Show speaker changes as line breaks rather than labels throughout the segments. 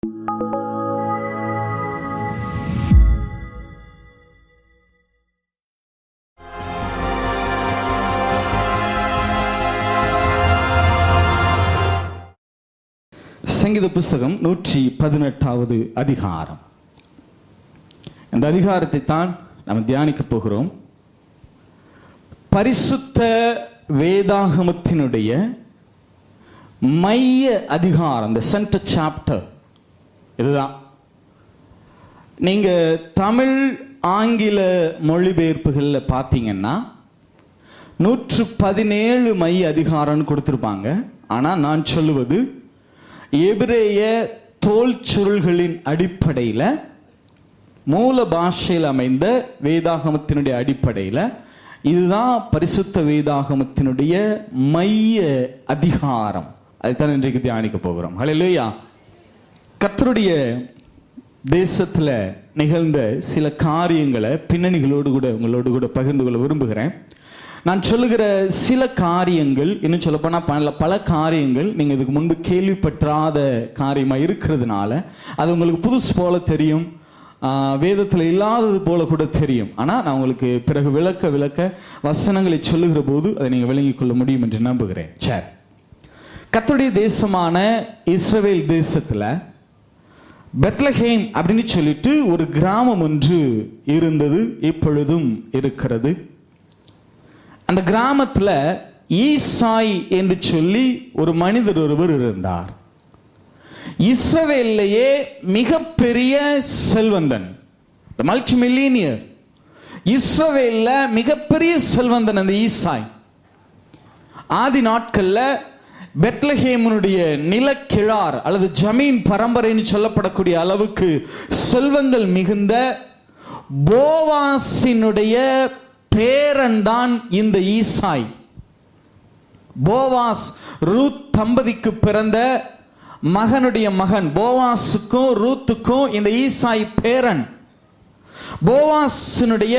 சங்கீத புஸ்தகம் 118வது அதிகாரம். இந்த அதிகாரத்தை தான் நாம் தியானிக்க போகிறோம். பரிசுத்த வேதாகமத்தினுடைய மைய அதிகாரம், இந்த சென்டர் சாப்டர் இதுதான். நீங்க தமிழ் ஆங்கில மொழிபெயர்ப்புகளில் பார்த்தீங்கன்னா 117 மைய அதிகாரம்னு கொடுத்திருப்பாங்க. ஆனால் நான் சொல்லுவது எபிரேய தோல் சுருள்களின் அடிப்படையில், மூல பாஷையில் அமைந்த வேதாகமத்தினுடைய அடிப்படையில் இதுதான் பரிசுத்த வேதாகமத்தினுடைய மைய அதிகாரம். அதைத்தான் இன்றைக்கு தியானிக்க போகிறோம். ஹல்லேலூயா. கர்த்தருடைய தேசத்தில் நிகழ்ந்த சில காரியங்களை பின்னணிகளோடு கூட உங்களோடு கூட பகிர்ந்து கொள்ள விரும்புகிறேன். நான் சொல்லுகிற சில காரியங்கள், இன்னும் சொல்லப்போனால் பல காரியங்கள் நீங்கள் இதுக்கு முன்பு கேள்விப்பற்றாத காரியமாக இருக்கிறதுனால அது உங்களுக்கு புதுசு போல தெரியும், வேதத்தில் இல்லாதது போல கூட தெரியும். ஆனால் நான் உங்களுக்கு பிறகு விளக்க வசனங்களை சொல்லுகிற போது அதை நீங்கள் விளங்கிக் கொள்ள முடியும் என்று நம்புகிறேன். சரி, கர்த்தருடைய தேசமான இஸ்ரவேல் தேசத்தில் பெத்லஹேம் அப்படின்னு சொல்லிட்டு ஒரு கிராமம் ஒன்று இருந்தது, இப்பொழுதும் இருக்கிறது. அந்த கிராமத்தில் ஈசாய் என்று சொல்லி ஒரு மனிதர் ஒருவர் இருந்தார். இஸ்ரவேலிலேயே மிகப்பெரிய செல்வந்தன், மல்டி மில்லியனியர். இஸ்ரவேல்ல மிகப்பெரிய செல்வந்தன் அந்த ஈசாய். ஆதி நாட்கள்ல பெத்லஹேமுடைய நிலக்கிழார் அல்லது ஜமீன் பரம்பரைன்னு சொல்லப்படக்கூடிய அளவுக்கு செல்வங்கள் மிகுந்த போவாசினுடைய பேரன் தான் இந்த ஈசாய். போவாஸ் ரூத் தம்பதிக்கு பிறந்த மகனுடைய மகன். போவாஸுக்கும் ரூத்துக்கும் இந்த ஈசாய் பேரன். போவாஸினுடைய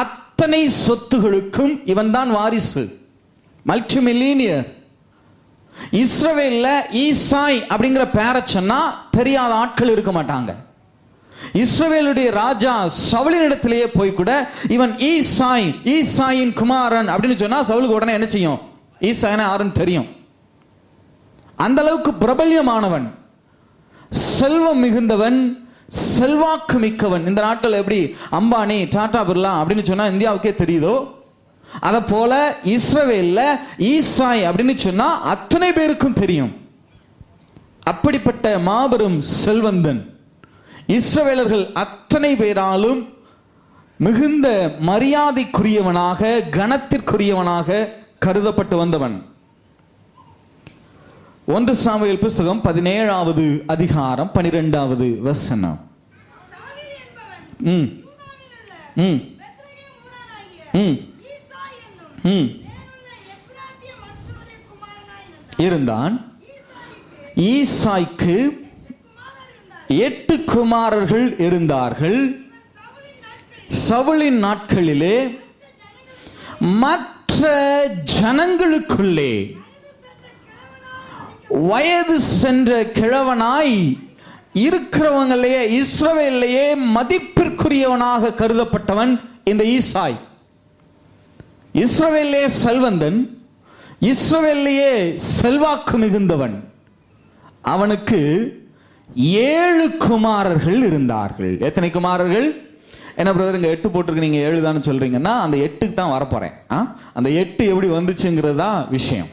அத்தனை சொத்துகளுக்கும் இவன் தான் வாரிசு, மல்டி மில்லியனியர். இஸ்ரவேல்ல ஈசாய் அப்படிங்கிற பேரை சொன்னா தெரியாத ஆட்கள் இருக்க மாட்டாங்க. இஸ்ரவேலுடைய ராஜா சவுலின் இடத்திலேயே போய் கூட இவன் ஈசாய், ஈசாயின் குமாரன் அப்படின்னு சொன்னா சவுலுக்கு உடனே என்ன செய்யும்? ஈசாய்னா யாருன்னு தெரியும். அந்த அளவுக்கு பிரபல்யமானவன், செல்வம் மிகுந்தவன், செல்வாக்கு மிக்கவன். இந்த நாட்டில் எப்படி அம்பானி, டாடா பிர்லா அப்படின்னு சொன்னா இந்தியாவுக்கே தெரியுதோ, அதை போல இஸ்ரவேல்ல ஈசாய் அப்படின்னு சொன்னா அத்தனை பேருக்கும் தெரியும். அப்படிப்பட்ட மாபெரும் செல்வந்தன் இஸ்ரவேலர்கள் அத்தனை பேராலும் மிகுந்த மரியாதைக்குரியவனாக, கனத்திற்குரியவனாக கருதப்பட்டு வந்தவன். 1 சாமுவேல் புஸ்தகம் 17வது அதிகாரம் 12வது வசனம். இருந்தான். ஈசாய்க்கு 8 குமாரர்கள் இருந்தார்கள். சவுலின் நாட்களிலே மற்ற ஜனங்களுக்குள்ளே வயது சென்ற கிழவனாய் இருக்கிறவங்களே இஸ்ரவேலிலேயே மதிப்பிற்குரியவனாக கருதப்பட்டவன் இந்த ஈசாய். இஸ்ரவேலிலே செல்வந்தன், இஸ்ரவேலிலேயே செல்வாக்கு மிகுந்தவன். அவனுக்கு 7 குமாரர்கள் இருந்தார்கள். எத்தனை குமாரர்கள்? என்ன பிரதர் இங்க 8 போட்டிருக்கு, நீங்க 7 தானே சொல்றீங்கன்னா அந்த 8க்கு தான் வரப்போறேன். அந்த 8 எப்படி வந்துச்சுங்கிறது தான் விஷயம்.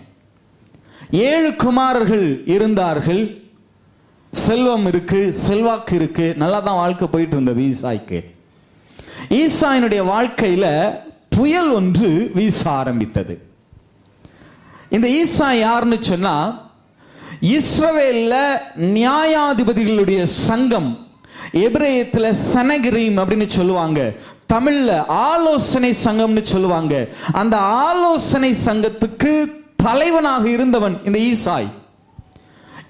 7 குமாரர்கள் இருந்தார்கள். செல்வம் இருக்கு, செல்வாக்கு இருக்கு, நல்லா தான் வாழ்க்கை போயிட்டு இருந்தது ஈசாய்க்கு. ஈசாயினுடைய வாழ்க்கையில புயல் ஒன்று வீச ஆரம்பித்தது. இந்த ஈசாய் யாருன்னு சொன்னா, இஸ்ரவேல்ல நியாயாதிபதிகளுடைய சங்கம், எபிரேயத்துல சனகிரீம் அப்படின்னு சொல்லுவாங்க, தமிழ்ல ஆலோசனை சங்கம்னு சொல்லுவாங்க. அந்த ஆலோசனை சங்கத்துக்கு தலைவனாக இருந்தவன் இந்த ஈசாய்.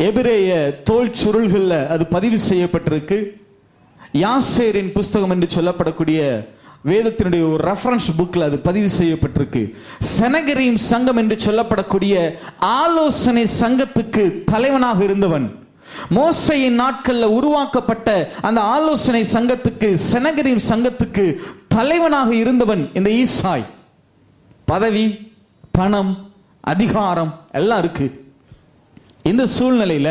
எபிரேய தோல் சுருள்கள்ல அது பதிவு செய்யப்பட்டிருக்கு. யாசேரின் புஸ்தகம் என்று சொல்லப்படக்கூடிய வேதத்தினுடைய ஒரு ரெஃபரன்ஸ் புக்ல அது பதிவு செய்யப்பட்டிருக்கு. சனகரீம் சங்கம் என்று சொல்லப்படக்கூடிய ஆலோசனை சங்கத்துக்கு தலைவனாக இருந்தவன் மோசேயின் நாட்கள்ல உருவாக்கப்பட்ட அந்த ஆலோசனை சங்கத்துக்கு, செனகரிம் சங்கத்துக்கு தலைவனாக இருந்தவன் இந்த ஈசாய். பதவி, பணம், அதிகாரம் எல்லாம் இருக்கு. இந்த சூழ்நிலையில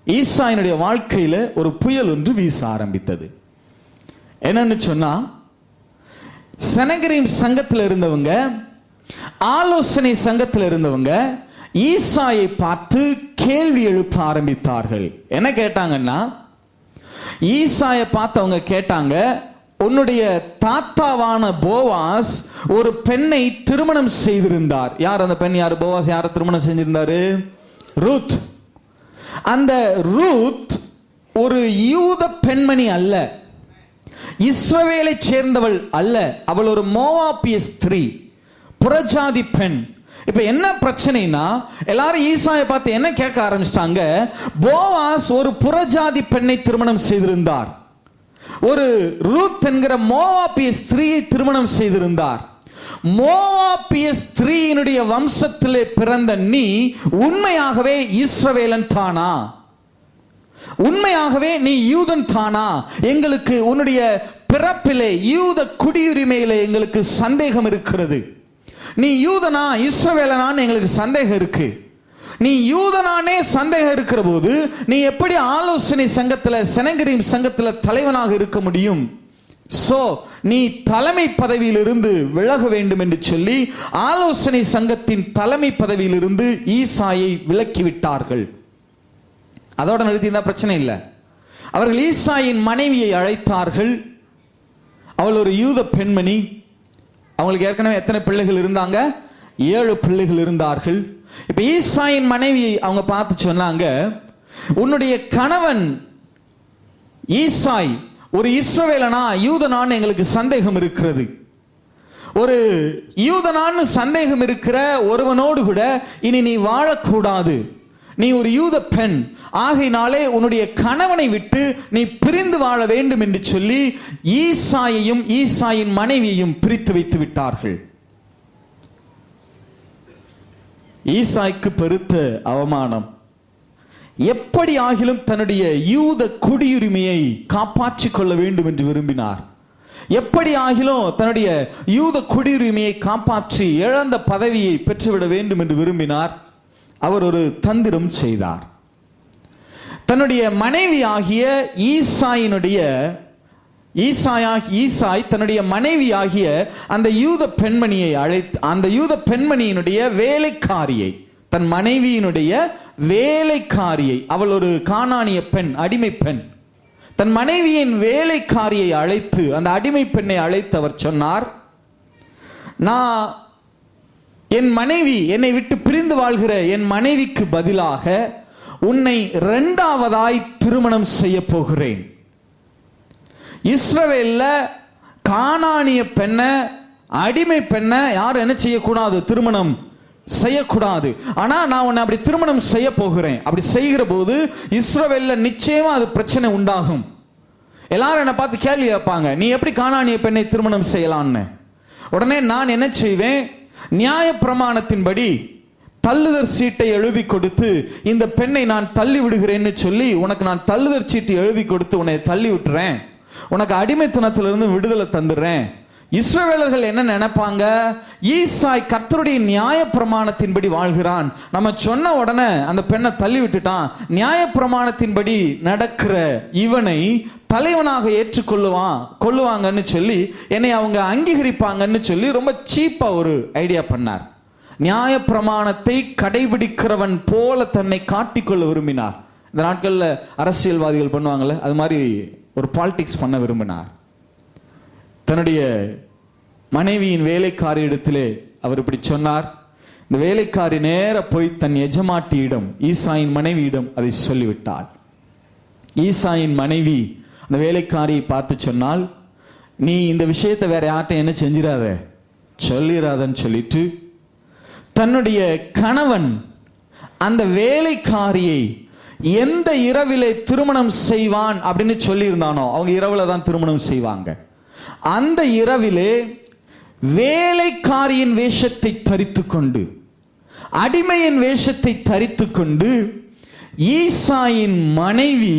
ஈசாயினுடைய வாழ்க்கையில ஒரு புயல் ஒன்று வீச ஆரம்பித்தது. என்னன்னு சொன்னா, செனகரிம் சங்கத்தில் இருந்தவங்க, ஆலோசனை சங்கத்தில் இருந்தவங்க ஈசாயை பார்த்து கேள்வி எழுப்ப ஆரம்பித்தார்கள். என்ன கேட்டாங்கன்னா, ஈசாயை பார்த்து அவங்க கேட்டாங்க, உன்னுடைய தாத்தாவான போவாஸ் ஒரு பெண்ணை திருமணம் செய்திருந்தார். யார் அந்த பெண்? யார்? போவாஸ் யாரை திருமணம் செஞ்சிருந்தாரு? ரூத். அந்த ரூத் ஒரு யூத பெண்மணி அல்ல, இஸ்ரவேலை சேர்ந்தவள் அல்ல. அவள் ஒரு மோவாபிய ஸ்திரீ, புறஜாதி பெண். இப்ப என்ன பிரச்சனைனா, எல்லாரும் ஈசாயை பார்த்து என்ன கேட்க ஆரம்பிச்சிட்டாங்க, போவாஸ் ஒரு புறஜாதி பெண்ணை திருமணம் செய்திருந்தார், ஒரு ரூத் என்கிற மோவாபிய ஸ்திரீயை திருமணம் செய்திருந்தார். மோவாபிய ஸ்திரீயினுடைய வம்சத்திலே பிறந்த நீ உண்மையாகவே இஸ்ரவேலன் தானா? உண்மையாகவே நீ யூதன் தானா? எங்களுக்கு உன்னுடைய பிறப்பிலே, யூத குடியுரிமையிலே எங்களுக்கு சந்தேகம் இருக்கிறது. நீ யூதனா இஸ்ரவேலனான்னு எங்களுக்கு சந்தேகம் இருக்கு. நீ யூதனானே சந்தேகம் இருக்கிற போது நீ எப்படி ஆலோசனை சங்கத்தில், செனகரிம் சங்கத்தில் தலைவனாக இருக்க முடியும்? சோ நீ தலைமை பதவியிலிருந்து விலக வேண்டும் என்று சொல்லி ஆலோசனை சங்கத்தின் தலைமை பதவியிலிருந்து ஈசாயை விலக்கிவிட்டார்கள். அதோட நிறுத்தி பிரச்சனை இல்லை. அவர்கள் ஈசாயின் மனைவியை அழைத்தார்கள். அவள் ஒரு யூத பெண்மணி. அவங்களுக்கு ஏற்கனவே எத்தனை பிள்ளைகள் இருந்தாங்க? 7 பிள்ளைகள் இருந்தார்கள். இப்ப ஈசாயின் மனைவியை அவங்க பார்த்து சொன்னாங்க, உன்னுடைய கணவன் ஈசாய் ஒரு இஸ்ரவேலனா யூதனான்னு எங்களுக்கு சந்தேகம் இருக்கிறது. ஒரு யூதனான்னு சந்தேகம் இருக்கிற ஒருவனோடு கூட இனி நீ வாழக்கூடாது. நீ ஒரு யூத பெண், ஆகையினாலே உன்னுடைய கணவனை விட்டு நீ பிரிந்து வாழ வேண்டும் என்று சொல்லி ஈசாயையும் ஈசாயின் மனைவியையும் பிரித்து வைத்து விட்டார்கள். ஈசாய்க்கு பெருத்த அவமானம். எப்படி ஆகிலும் தன்னுடைய யூத குடியுரிமையை காப்பாற்றிக் கொள்ள வேண்டும் என்று விரும்பினார். எப்படி ஆகிலும் தன்னுடைய யூத குடியுரிமையை காப்பாற்றி இழந்த பதவியை பெற்றுவிட வேண்டும் என்று விரும்பினார். அவர் ஒரு தந்திரம் செய்தார். தன்னுடைய மனைவி ஆகிய ஈசாய் தன்னுடைய மனைவி ஆகிய அந்த யூத பெண்மணியை அழைத்து, அந்த யூத பெண்மணியினுடைய வேலைக்காரியை, தன் மனைவியினுடைய வேலைக்காரியை, அவள் ஒரு கானானிய பெண், அடிமை பெண், தன் மனைவியின் வேலைக்காரியை அழைத்து, அந்த அடிமை பெண்ணை அழைத்து அவர் சொன்னார், நான் என் மனைவி, என்னை விட்டு பிரிந்து வாழ்கிற என் மனைவிக்கு பதிலாக உன்னை 2ஆவதாய் திருமணம் செய்ய போகிறேன். இஸ்ரவேல்ல கானானிய பெண்ண, அடிமை பெண்ண யாரும் என்ன செய்யக்கூடாது? திருமணம் செய்யக்கூடாது. ஆனா நான் உன்னை அப்படி திருமணம் செய்ய போகிறேன். அப்படி செய்கிற போது இஸ்ரவேல்ல நிச்சயமா அது பிரச்சனை உண்டாகும். எல்லாரும் என்னை பார்த்து கேள்வி கேட்பாங்க, நீ எப்படி கானானிய பெண்ணை திருமணம் செய்யலான்னு. உடனே நான் என்ன செய்வேன்? நியாய பிரமாணத்தின்படி தள்ளுதற் சீட்டை எழுதி கொடுத்து, இந்த பெண்ணை நான் தள்ளி விடுகிறேன்னு சொல்லி உனக்கு நான் தள்ளுதற் சீட்டை எழுதி கொடுத்து உன்னை தள்ளி விட்டுறேன், உனக்கு அடிமைத்தனத்திலிருந்து விடுதலை தந்துடுறேன். இஸ்ரவேலர்கள் என்ன நினைப்பாங்க? ஈசாய் கர்த்தருடைய நியாய பிரமாணத்தின்படி வாழ்கிறான், நம்ம சொன்ன உடனே அந்த பெண்ணை தள்ளி விட்டுட்டான், நியாய பிரமாணத்தின்படி நடக்கிற இவனை தலைவனாக கொள்ளுவாங்கன்னு சொல்லி என்னை அவங்க அங்கீகரிப்பாங்கன்னு சொல்லி ரொம்ப சீப்பா ஒரு ஐடியா பண்ணார். நியாய பிரமாணத்தை கடைபிடிக்கிறவன் போல தன்னை காட்டிக்கொள்ள விரும்பினார். இந்த நாட்கள்ல அரசியல்வாதிகள் பண்ணுவாங்கல்ல, அது மாதிரி ஒரு பாலிடிக்ஸ் பண்ண விரும்பினார். தன்னுடைய மனைவியின் வேலைக்காரி இடத்திலே அவர் இப்படி சொன்னார். இந்த வேலைக்காரி நேர போய் தன் எஜமாட்டியிடம், ஈசாயின் மனைவியிடம் அதை சொல்லிவிட்டாள். ஈசாயின் மனைவி அந்த வேலைக்காரியை பார்த்து சொன்னால், நீ இந்த விஷயத்தை வேற யார்ட்ட என்ன செஞ்சிடாத, சொல்லிடாதன்னு சொல்லிட்டு தன்னுடைய கணவன் அந்த வேலைக்காரியை எந்த இரவிலே திருமணம் செய்வான் அப்படின்னு சொல்லி இருந்தானோ, அவங்க இரவுல தான் திருமணம் செய்வாங்க, அந்த இரவிலே வேலைக்காரியின் வேஷத்தை தரித்து கொண்டு, அடிமையின் வேஷத்தை தரித்து கொண்டு ஈசாயின் மனைவி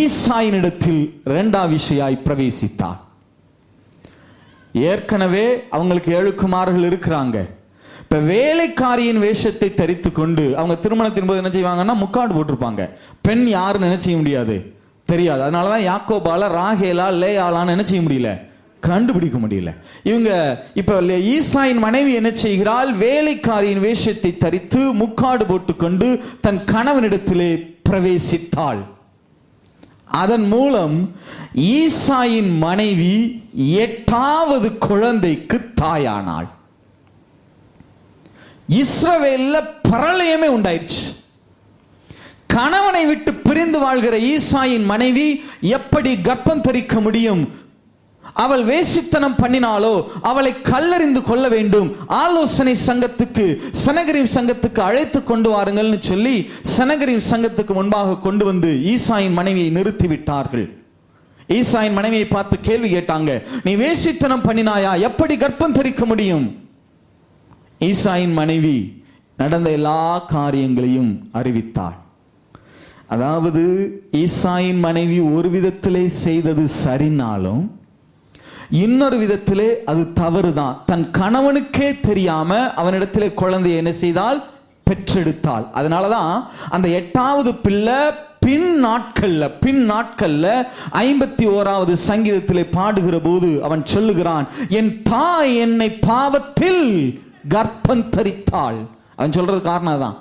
ஈசாயினிடத்தில் இரண்டாவிசையாய் பிரவேசித்தார். ஏற்கனவே அவங்களுக்கு 7 குமாரர்கள் இருக்கிறாங்க. இப்ப வேலைக்காரியின் வேஷத்தை தரித்து கொண்டு அவங்க திருமணத்தின் போது என்ன செய்வாங்கன்னா முக்காடு போட்டிருப்பாங்க. பெண் யாருன்னு என்ன செய்ய முடியாது, தெரியாது. அதனாலதான் யாக்கோபால ராகேலா லேயாலான்னு என்ன செய்ய முடியல, கண்டுபிடிக்க முடியல. இவங்க இப்ப ஈசாயின் மனைவி என்ன செய்கிறாள், வேலைக்காரியின் வேஷத்தை தரித்து முக்காடு போட்டுக்கொண்டு தன் கணவனிடத்திலே பிரவேசித்தாள். அதன் மூலம் ஈசாயின் மனைவி 8வது குழந்தைக்கு தாயானாள். இஸ்ரவேல்ல பிரளயமே உண்டாயிருச்சு. கணவனை விட்டு பிரிந்து வாழ்கிற ஈசாயின் மனைவி எப்படி கர்ப்பம் தரிக்க முடியும்? அவள் வேசித்தனம் பண்ணினாலோ அவளை கல்லறிந்து கொள்ள வேண்டும். ஆலோசனை சங்கத்துக்கு, சனகரிம் சங்கத்துக்கு அழைத்து கொண்டு வாருங்கள்னு சொல்லி சனகரிம் சங்கத்துக்கு முன்பாக கொண்டு வந்து ஈசாயின் மனைவியை நிறுத்தி விட்டார்கள். ஈசாயின் மனைவியை பார்த்து கேள்வி கேட்டாங்க, நீ வேசித்தனம் பண்ணினாயா, எப்படி கர்ப்பம் தரிக்க முடியும்? ஈசாயின் மனைவி நடந்த எல்லா காரியங்களையும் அறிவித்தாள். அதாவது ஈசாயின் மனைவி ஒரு விதத்திலே செய்தது சரினாலும் இன்னொரு விதத்திலே அது தவறுதான். தன் கணவனுக்கே தெரியாம அவனிடத்திலே குழந்தையை என்ன செய்தால், பெற்றெடுத்தாள். அதனாலதான் அந்த 8வது பிள்ளை பின் நாட்கள்ல 51வது சங்கீதத்திலே பாடுகிற போது அவன் சொல்லுகிறான், என் தாய் என்னை பாவத்தில் கர்ப்பம் தரித்தாள். அவன் சொல்றது காரணம் தான்.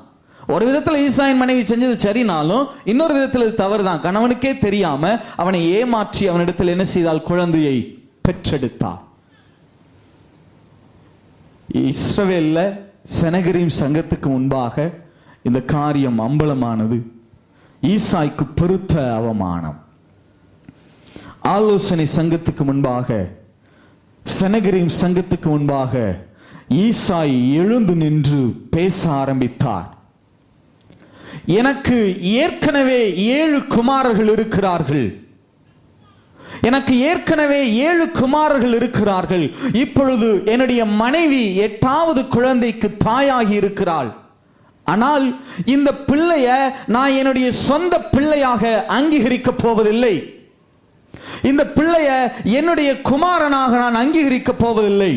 ஒரு விதத்துல ஈசாயின் மனைவி செஞ்சது சரினாலும் இன்னொரு விதத்துல இது தவறுதான். கணவனுக்கே தெரியாம அவனை ஏமாற்றி அவனிடத்தில் என்ன செய்தால், குழந்தையை பெற்றெடுத்தார். இஸ்ரவேல்ல சனகரிம் சங்கத்துக்கு முன்பாக இந்த காரியம் அம்பலமானது. ஈசாய்க்கு பெருத்த அவமானம். ஆலோசனை சங்கத்துக்கு முன்பாக, சனகரிம் சங்கத்துக்கு முன்பாக ஈசாய் எழுந்து நின்று பேச ஆரம்பித்தார். எனக்கு ஏற்கனவே 7 குமாரர்கள் இருக்கிறார்கள். எனக்கு ஏற்கனவே 7 குமாரர்கள் இருக்கிறார்கள். இப்பொழுது என்னுடைய மனைவி 8வது குழந்தைக்கு தாயாகி இருக்கிறாள். ஆனால் இந்த பிள்ளைய நான் என்னுடைய சொந்த பிள்ளையாக அங்கீகரிக்க போவதில்லை. இந்த பிள்ளைய என்னுடைய குமாரனாக நான் அங்கீகரிக்க போவதில்லை.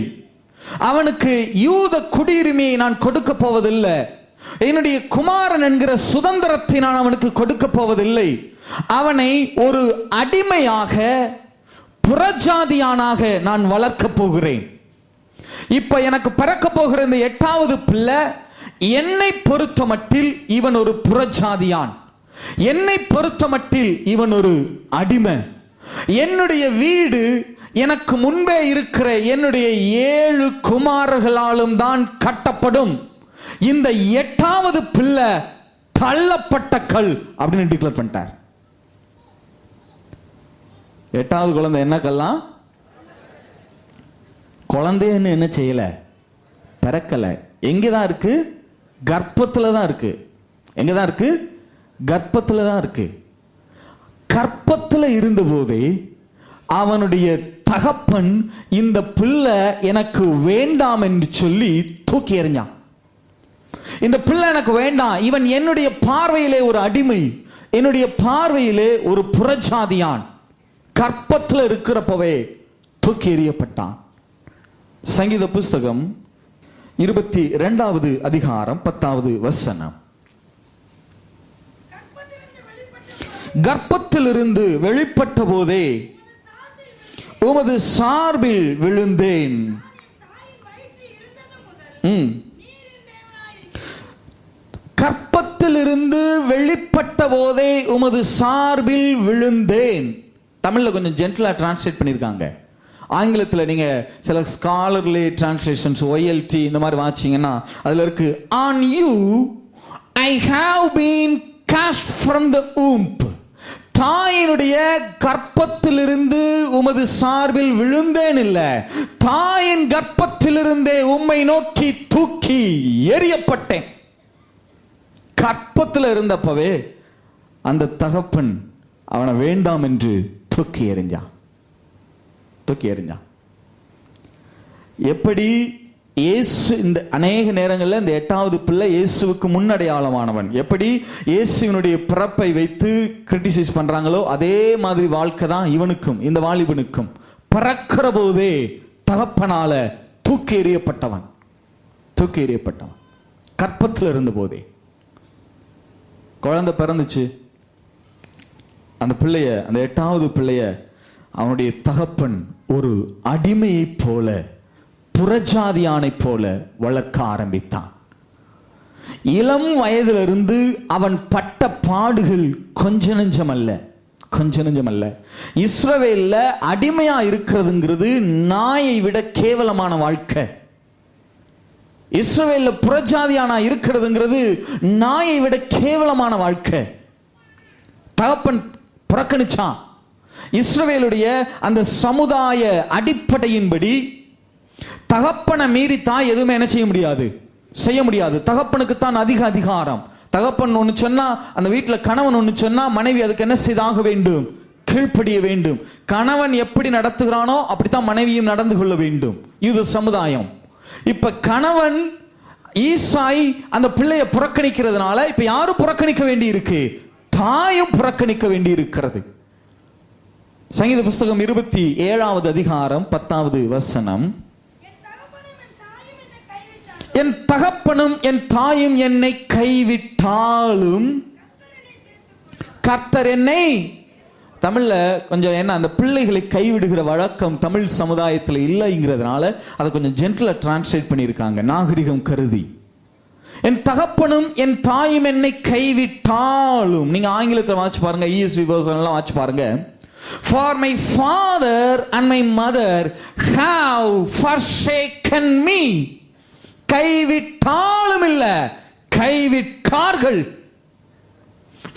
அவனுக்கு யூத குடியுரிமையை நான் கொடுக்க போவதில்லை. என்னுடைய குமாரன் என்கிற சுதந்திரத்தை நான் அவனுக்கு கொடுக்க போவதில்லை. அவனை ஒரு அடிமையாக, புறஜாதியானாக நான் வளர்க்க போகிறேன். இப்ப எனக்கு பிறக்க போகிற இந்த 8வது பிள்ளை என்னை பொறுத்த மட்டில் இவன் ஒரு புறஜாதியான். என்னை பொறுத்த மட்டில் இவன் ஒரு அடிமை. என்னுடைய வீடு எனக்கு முன்பே இருக்கிற என்னுடைய 7 குமாரர்களாலும் தான் கட்டப்படும். இந்த 8வது பிள்ளை தள்ளப்பட்ட கல் அப்படின்னு டிக்ளேர் பண்ணிட்டார். 8வது குழந்தை என்ன கல்லாம்? குழந்தைன்னு என்ன செய்யல, பிறக்கல. எங்கதான் இருக்கு? கர்ப்பத்துல தான் இருக்கு. எங்கதான் இருக்கு? கர்ப்பத்துல தான் இருக்கு. கர்ப்பத்துல இருந்த போதே அவனுடைய தகப்பன் இந்த பிள்ளை எனக்கு வேண்டாம் என்று சொல்லி தூக்கி எறிஞ்சான். இந்த பிள்ளை எனக்கு வேண்டாம், இவன் என்னுடைய பார்வையிலே ஒரு அடிமை, என்னுடைய பார்வையிலே ஒரு புறஜாதியான். கர்ப்பத்தில் இருக்கிறப்பவே தூக்கி எறியப்பட்டான். சங்கீத புஸ்தகம் 22வது அதிகாரம் 10வது வசனம். கர்ப்பத்திலிருந்து வெளிப்பட்ட போதே உமது சார்பில் விழுந்தேன். கர்ப்பத்திலிருந்து வெளிப்பட்ட போதே உமது சார்பில் விழுந்தேன். தமிழ்ல கொஞ்சம் ஜென்டலா டிரான்ஸ்லேட் பண்ணிருக்காங்க. ஆங்கிலத்தில் நீங்க சில ஸ்காலர்லி டிரான்ஸ்லேஷன்ஸ் OLT இந்த மாதிரி வாசிங்கன்னா அதுல இருக்கு, on you I have been cast from the womb. தாயினுடைய கர்ப்பத்திலிருந்து உமது சார்பில் விழுந்தேன் இல்ல, தாயின் கர்ப்பத்திலிருந்தே உம்மை நோக்கி தூக்கி எறியப்பட்டேன். கர்ப்பத்தில் இருந்தப்பவே அந்த தகப்பன் அவனை வேண்டாம் என்று தூக்கி எறிஞ்சான். எப்படி இயேசு இந்த அநேக நேரங்களில் இந்த 8வது பிள்ளை இயேசுவுக்கு முன்னடையாளமானவன். எப்படி இயேசுவினுடைய பிறப்பை வைத்து கிரிட்டிசைஸ் பண்றாங்களோ அதே மாதிரி வாழ்க்கை தான் இவனுக்கும், இந்த வாலிபனுக்கும். பிறக்கிற போதே தகப்பனால தூக்கி எறியப்பட்டவன், கற்பத்தில் இருந்த போதே. குழந்தை பிறந்துச்சு, அந்த பிள்ளைய, அந்த 8வது பிள்ளைய அவனுடைய தகப்பன் ஒரு அடிமையை போல, புறஜாதியானை போல வளர்க்க ஆரம்பித்தான். இளம் வயதிலிருந்து அவன் பட்ட பாடுகள் கொஞ்ச நெஞ்சம் அல்ல. இஸ்ரவேல்ல அடிமையா இருக்கிறதுங்கிறது நாயை விட கேவலமான வாழ்க்கை. இஸ்ரவேல்ல புறஜாதியானா இருக்கிறதுங்கிறது நாயை விட கேவலமான வாழ்க்கை. தகப்பன் புறக்கணிச்சான். இஸ்ரவேலுடைய அந்த சமுதாய அடிப்படையின்படி தகப்பனை மீறி தாய் எதுவுமே என்ன செய்ய முடியாது. தகப்பனுக்கு தான் அதிக அதிகாரம். தகப்பன் ஒன்று சொன்னா, அந்த வீட்டில் கணவன் ஒன்று சொன்னா மனைவி அதுக்கு என்ன செய்தாக வேண்டும்? கீழ்ப்படிய வேண்டும். கணவன் எப்படி நடத்துகிறானோ அப்படித்தான் மனைவியும் நடந்து கொள்ள வேண்டும். இது சமுதாயம். இப்ப கணவன் ஈசாய் அந்த பிள்ளைய புறக்கணிக்கிறதுனால இப்ப யாரும் புறக்கணிக்க வேண்டி இருக்கு? தாயும் புறக்கணிக்க வேண்டி இருக்கிறது. சங்கீத புஸ்தகம் 27வது அதிகாரம் 10வது வசனம். என் தகப்பனும் என் தாயும் என்னை கைவிட்டாலும் கர்த்தர் என்னை, தமிழ்ல கொஞ்சம் என்ன, அந்த பிள்ளைகளை கைவிடுகிற வழக்கம் தமிழ் சமுதாயத்தில் இல்லைங்கிறதுனால அதை கொஞ்சம் ஜென்டலா டிரான்ஸ்லேட் பண்ணியிருக்காங்க, நாகரிகம் கருதி. என் தகப்பனும் என் தாயும் என்னை கைவிட்டாலும், நீங்க ஆங்கிலத்தில் வாட்சி பாருங்க, ESV version எல்லாம் வாட்சி பாருங்க. For my father and my mother have forsaken me. கைவிட்டாலும் இல்ல, கைவிட்டார்கள்.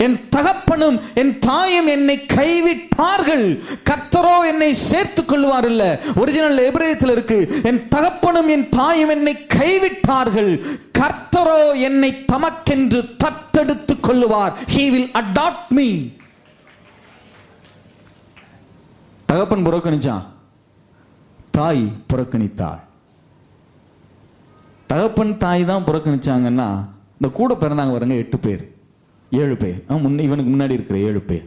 என் தகப்பனும் என் தாயும் என்னை கைவிட்டார்கள், கர்த்தரோ என்னை சேர்த்துக் கொள்வார் இல்ல. ஒரிஜினல் எபிரேயத்தில் இருக்கு, என் தகப்பனும் என் தாயும் என்னை கைவிட்டார்கள், கர்த்தரோ என்னை தமக்கென்று தத்தெடுத்துக் கொள்வார். He will adopt me. தகப்பன் புறக்கணிச்சான், தாய் புறக்கணித்தாள். தகப்பன் தாய் தான் புறக்கணிச்சாங்கன்னா, இந்த கூட பிறந்தாங்க பாருங்க 8 பேர் 7 பேர், இவனுக்கு முன்னாடி இருக்கிற 7 பேர்,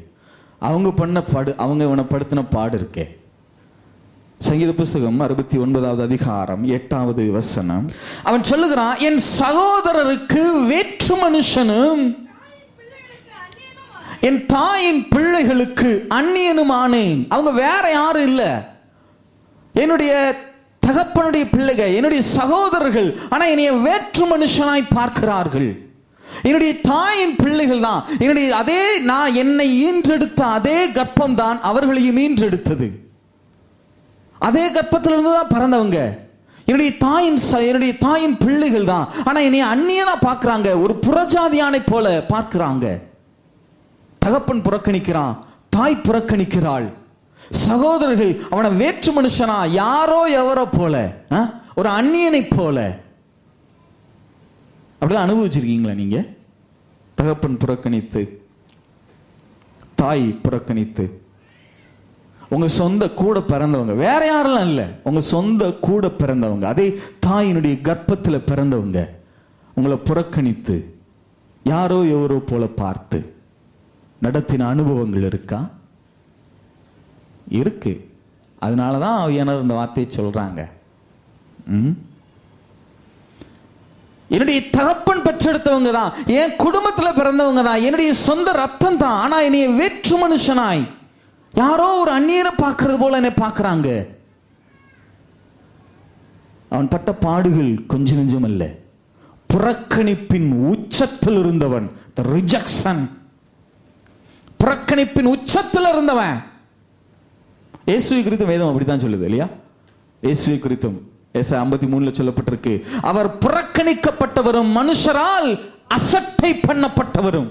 அவங்க பண்ண பாடு, அவங்க இவனை படுத்தின பாடு இருக்கே. சங்கீத புஸ்தகம் 69வது அதிகாரம் 8வது வசனம். அவன் சொல்லுகிறான், என் சகோதரருக்கு வேற்று மனுஷனும் என் தாயின் பிள்ளைகளுக்கு அந்நியனுமானேன். அவங்க வேற யாரும் இல்ல, என்னுடைய தகப்பனுடைய பிள்ளைகள், என்னுடைய சகோதரர்கள். ஆனா என்னைய வேற்று மனுஷனாய் பார்க்கிறார்கள். என்னுடைய தாயின் பிள்ளைகள் தான், என்னுடைய அதே நான் என்னை ஈன்றெடுத்த அதே கர்ப்பம் தான் அவர்களையும் ஈன்றெடுத்தது. அதே கர்ப்பத்திலிருந்து தான் பிறந்தவங்க. என்னுடைய தாயின் பிள்ளைகள் தான். ஆனா என்னைய அந்நியனா பார்க்கிறாங்க, ஒரு புறஜாதியானை போல பார்க்கிறாங்க. தகப்பன் புறக்கணிக்கிறான், தாய் புறக்கணிக்கிறாள். சகோதரர்கள் அவனை வேற்று மனுஷனா, யாரோ எவரோ போல, ஒரு அந்நியனை போல. அப்படிலாம் அனுபவிச்சிருக்கீங்களா நீங்க? தகப்பன் புறக்கணித்து, தாய் புறக்கணித்து, உங்க சொந்த கூட பிறந்தவங்க, வேற யாரெல்லாம் இல்ல, உங்க சொந்த கூட பிறந்தவங்க, அதே தாயினுடைய கர்ப்பத்தில் பிறந்தவங்க உங்களை புறக்கணித்து யாரோ எவரோ போல பார்த்து நடத்தின அனுபவங்கள் இருக்கா? இருக்கு. அதனாலதான் ஆவியானவர் இந்த வார்த்தையை சொல்றாங்க. என்னுடைய தகப்பன் பெற்றெடுத்தவங்க தான், என் குடும்பத்தில் பிறந்தவங்க தான், என்னுடைய சொந்த ரத்தம் தான். ஆனா என்னைய வேற்று மனுஷனாய் யாரோ ஒரு அந்நியரை பார்க்கறது போல என்னை பார்க்கறாங்க. அவன் பட்ட பாடுகள் கொஞ்ச நெஞ்சம் அல்ல. புறக்கணிப்பின் உச்சத்தில் இருந்தவன், ரிஜெக்ஷன், புறக்கணிப்பின் உச்சத்தில் இருந்தவன். இயேசுவை குறித்தும் வேதம் அப்படித்தான் சொல்லுது இல்லையா? இயேசுவை குறித்தும் ஏசாயா 53 சொல்லப்பட்டிருக்கு, அவர் புறக்கணிக்கப்பட்டவரும் மனுஷரால் அசட்டை பண்ணப்பட்டவரும்.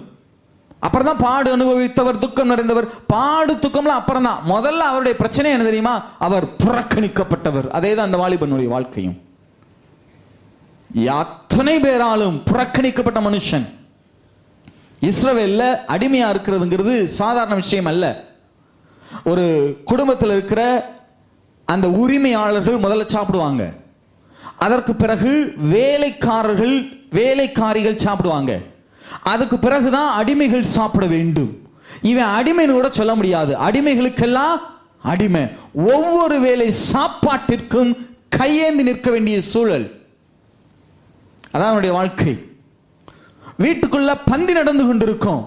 அப்புறம் தான் பாடு அனுபவித்தவர், துக்கம் நிறைந்தவர். பாடு துக்கம்லாம் அப்புறம் தான். முதல்ல அவருடைய பிரச்சனை என்ன தெரியுமா? அவர் புறக்கணிக்கப்பட்டவர். அதே தான் அந்த வாலிபனுடைய வாழ்க்கையும். அத்தனை பேராலும் புறக்கணிக்கப்பட்ட மனுஷன். இஸ்ரவேல்ல அடிமையா இருக்கிறதுங்கிறது சாதாரண விஷயம் அல்ல. ஒரு குடும்பத்தில் இருக்கிற அந்த உரிமையாளர்கள் முதல்ல சாப்பிடுவாங்க. அதற்கு பிறகு வேலைக்காரிகள் சாப்பிடுவாங்க. அதுக்கு பிறகுதான் அடிமைகள் சாப்பிட வேண்டும். இவன் அடிமைன்னு கூட சொல்ல முடியாது, அடிமைகளுக்கெல்லாம் அடிமை. ஒவ்வொரு வேளை சாப்பாட்டிற்கும் கையேந்தி நிற்க வேண்டிய சூழல். அதான் அவனுடைய வாழ்க்கை. வீட்டுக்குள்ள பந்தி நடந்து கொண்டிருக்கும்,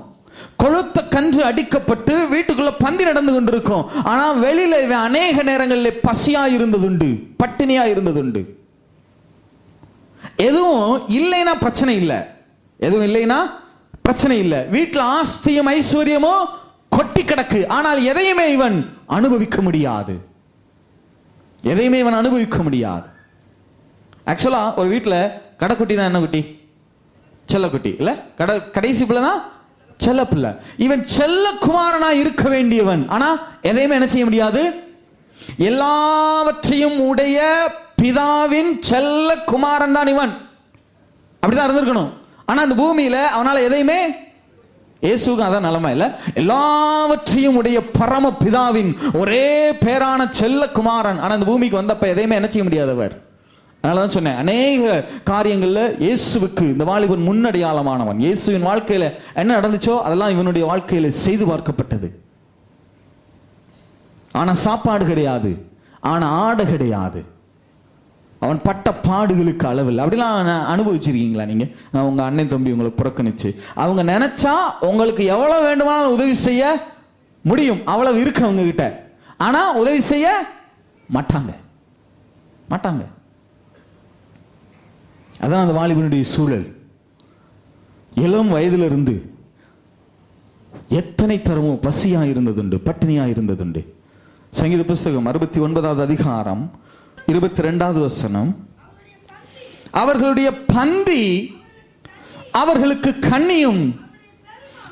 கொழுத்த கன்று அடிக்கப்பட்டு வீட்டுக்குள்ள பந்தி நடந்து கொண்டிருக்கும். ஆனா வெளியில இவன் அநேக நேரங்களில் பசியா இருந்ததுண்டு, பட்டினியா இருந்ததுண்டு. எதுவும் இல்லைன்னா பிரச்சனை இல்லை, எதுவும் இல்லைன்னா பிரச்சனை இல்லை. வீட்டில் ஆஸ்தியும் ஐஸ்வர்யமோ கொட்டி கிடக்கு, ஆனால் எதையுமே இவன் அனுபவிக்க முடியாது, எதையுமே இவன் அனுபவிக்க முடியாது. ஆக்சுவலா ஒரு வீட்டில் கடைக்குட்டி தான் என்ன குட்டி? செல்லக்குட்டி இல்ல, கடைசி பிள்ளை தான் செல்ல பிள்ளை. இவன் செல்ல குமாரனா இருக்க வேண்டியவன், ஆனா எதையுமே என்ன செய்ய முடியாது. எல்லாவற்றையும் உடைய பிதாவின் செல்ல குமாரன் தான் இவன், அப்படிதான் இருந்திருக்கணும். ஆனா அந்த பூமியில அவனால எதையுமே, இயேசுக்கு அதான் நிலைமை இல்ல, எல்லாவற்றையும் உடைய பரம பிதாவின் ஒரே பேரான செல்ல குமாரன். ஆனா அந்த பூமிக்கு வந்தப்ப எதையுமே என்ன செய்ய முடியாதவர். அதனாலதான் சொன்னேன், அநேக காரியங்கள்ல இயேசுவுக்கு இந்த வாலிபன் முன்னடையாளமானவன். இயேசுவின் வாழ்க்கையில என்ன நடந்துச்சோ அதெல்லாம் இவனுடைய வாழ்க்கையில செய்து பார்க்கப்பட்டது. ஆனா சாப்பாடு கிடையாது, ஆனா ஆடை கிடையாது. அவன் பட்ட பாடுகளுக்கு அளவில். அப்படிலாம் அனுபவிச்சிருக்கீங்களா நீங்க? உங்க அண்ணன் தம்பி உங்களை புறக்கணிச்சு, அவங்க நினைச்சா உங்களுக்கு எவ்வளவு வேண்டுமானாலும் உதவி செய்ய முடியும், அவ்வளவு இருக்கு அவங்க கிட்ட. ஆனா உதவி செய்ய மாட்டாங்க. அதான் அந்த வாலிபனுடைய சூழல். இளம் வயதிலிருந்து எத்தனை தரமும் பசியா இருந்ததுண்டு, பட்டினியா இருந்ததுண்டு. சங்கீத புஸ்தகம் 69வது அதிகாரம் 22வது வசனம், அவர்களுடைய பந்தி அவர்களுக்கு கண்ணியும்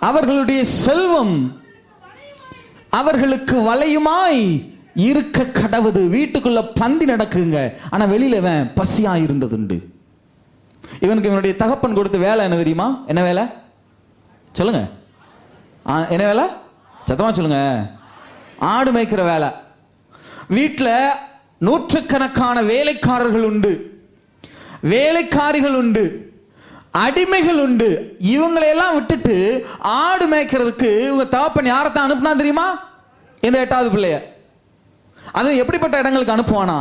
அவர்களுடைய செல்வம் அவர்களுக்கு வலையுமாய் இருக்க கடவுது. வீட்டுக்குள்ள பந்தி நடக்குங்க, ஆனா வெளியில இவன் பசியா இருந்ததுண்டு. இவனுக்கு இவனுடைய தகப்பன் கொடுத்த வேலை என்ன தெரியுமா? என்ன வேலை சொல்லுங்க, என்ன வேலை? சத்தமா சொல்லுங்க. ஆடு மேய்க்கிற வேலை. வீட்டில் நூற்றுக்கணக்கான வேலைக்காரர்கள் உண்டு, வேலைக்காரிகள் உண்டு, அடிமைகள் உண்டு. இவங்களையெல்லாம் விட்டுட்டு ஆடு மேய்க்கிறதுக்கு இவங்க தகப்பன் யாரைத்தான் அனுப்புனா தெரியுமா? இந்த 8வது பிள்ளைய. அது எப்படிப்பட்ட இடங்களுக்கு அனுப்புவானா?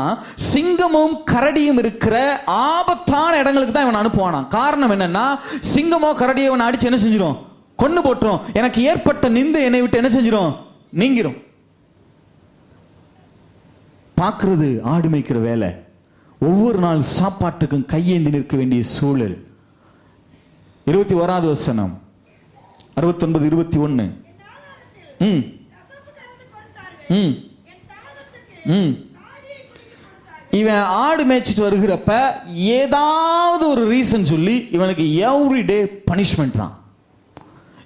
சிங்கமும் கரடியும் இருக்கிற ஆபத்தான இடங்களுக்கு தான் இவன் அனுப்புவானா. காரணம் என்னன்னா, சிங்கமோ கரடியோ இவன் அடிச்சு என்ன செஞ்சிடும்? கொண்டு போட்டுரும். எனக்கு ஏற்பட்ட நிந்தை என்னை விட்டு என்ன செஞ்சிடும்? நீங்கிரும். பார்க்கிறது ஆடு மேய்க்கிற வேலை. ஒவ்வொரு நாள் சாப்பாட்டுக்கும் கையேந்தி நிற்க வேண்டிய சூழல். 21வது வசனம், 69 21. இவன் ஆடு மேய்ச்சிட்டு வருகிறப்ப ஏதாவது ஒரு ரீசன் சொல்லி இவனுக்கு எவ்ரிடே பனிஷ்மெண்ட் தான்.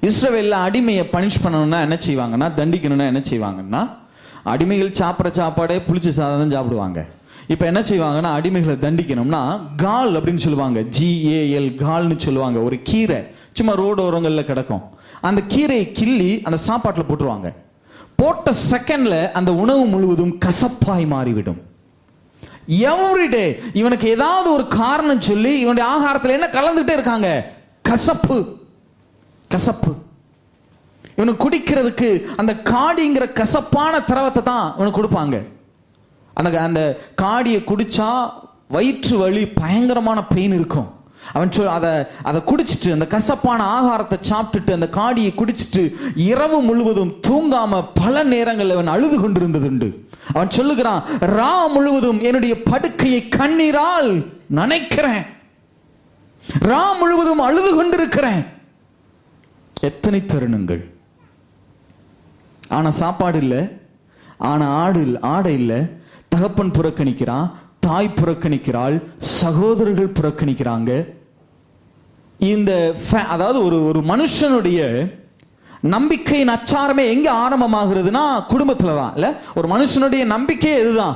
இஸ்ரவேல்ல அடிமையை பனிஷ் பண்ணணும்னா என்ன செய்வாங்கன்னா, தண்டிக்கணும்னா என்ன செய்வாங்கன்னா, அடிமைகள் சாப்பிட்ற சாப்பாடே புளிச்ச சாதம் தான் சாப்பிடுவாங்க. இப்போ என்ன செய்வாங்கன்னா, அடிமைகளை தண்டிக்கணும்னா கால் அப்படின்னு சொல்லுவாங்க, GAL கால்னு சொல்லுவாங்க. ஒரு கீரை சும்மா ரோடு ஓரங்களில் கிடக்கும், அந்த கீரையை கிள்ளி அந்த சாப்பாட்டில் போட்டுருவாங்க. போட்ட செகண்ட்ல அந்த உணவு முழுவதும் கசப்பாய் மாறிவிடும். எவ்ரிடே இவனுக்கு ஏதாவது ஒரு காரணம் சொல்லி இவனுடைய ஆகாரத்தில் என்ன கலந்துட்டே இருக்காங்க? கசப்பு. இவனுக்கு குடிக்கிறதுக்கு அந்த காடிங்கிற கசப்பான திரவத்தை தான் இவனுக்கு கொடுப்பாங்க. அந்த காடியை குடிச்சா வயிற்று வலி, பயங்கரமான பெயின் இருக்கும். அவன் அதை குடிச்சிட்டு, அந்த கசப்பான ஆகாரத்தை சாப்பிட்டுட்டு அந்த காடியை குடிச்சிட்டு இரவு முழுவதும் தூங்காம பல நேரங்கள் அவன் அழுது கொண்டிருந்ததுண்டு. அவன் சொல்லுகிறான், ரா முழுவதும் என்னுடைய படுக்கையை கண்ணீரால் நனைக்கிறேன், ரா முழுவதும் அழுது கொண்டிருக்கிறேன். எத்தனை தருணங்கள். ஆனா சாப்பாடு இல்லை, ஆனா ஆடை இல்லை. தகப்பன் புறக்கணிக்கிறான், தாய் புறக்கணிக்கிறாள், சகோதரர்கள் புறக்கணிக்கிறாங்க. அதாவது ஒரு மனுஷனுடைய நம்பிக்கையின் அச்சாரமே எங்க ஆரம்பமாகிறதுனா குடும்பத்துல தான். இல்ல, ஒரு மனுஷனுடைய நம்பிக்கையே இதுதான்,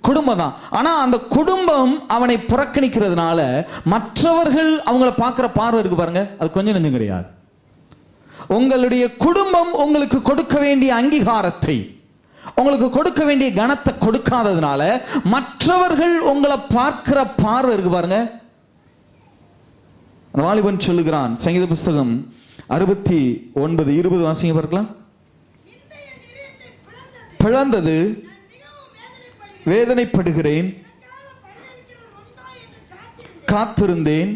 குடும்பம் தான். ஆனா அந்த குடும்பம் அவனை புறக்கணிக்கிறதுனால மற்றவர்கள் அவங்கள பார்க்கிற பார்வை இருக்கு பாருங்க, அது கொஞ்சம் நெஞ்சம் கிடையாது. உங்களுடைய குடும்பம் உங்களுக்கு கொடுக்க வேண்டிய அங்கீகாரத்தை, உங்களுக்கு கொடுக்க வேண்டிய கனத்தை கொடுக்காததுனால மற்றவர்கள் உங்களை பார்க்கிற பார்வை இருக்கு பாருங்க. அந்த வாலிபன் சொல்லுகிறான், சங்கீத புஸ்தகம் 69:20 வாசிங்க பார்க்கலாம். பிளந்தது, வேதனைப்படுகிறேன், காத்திருந்தேன்,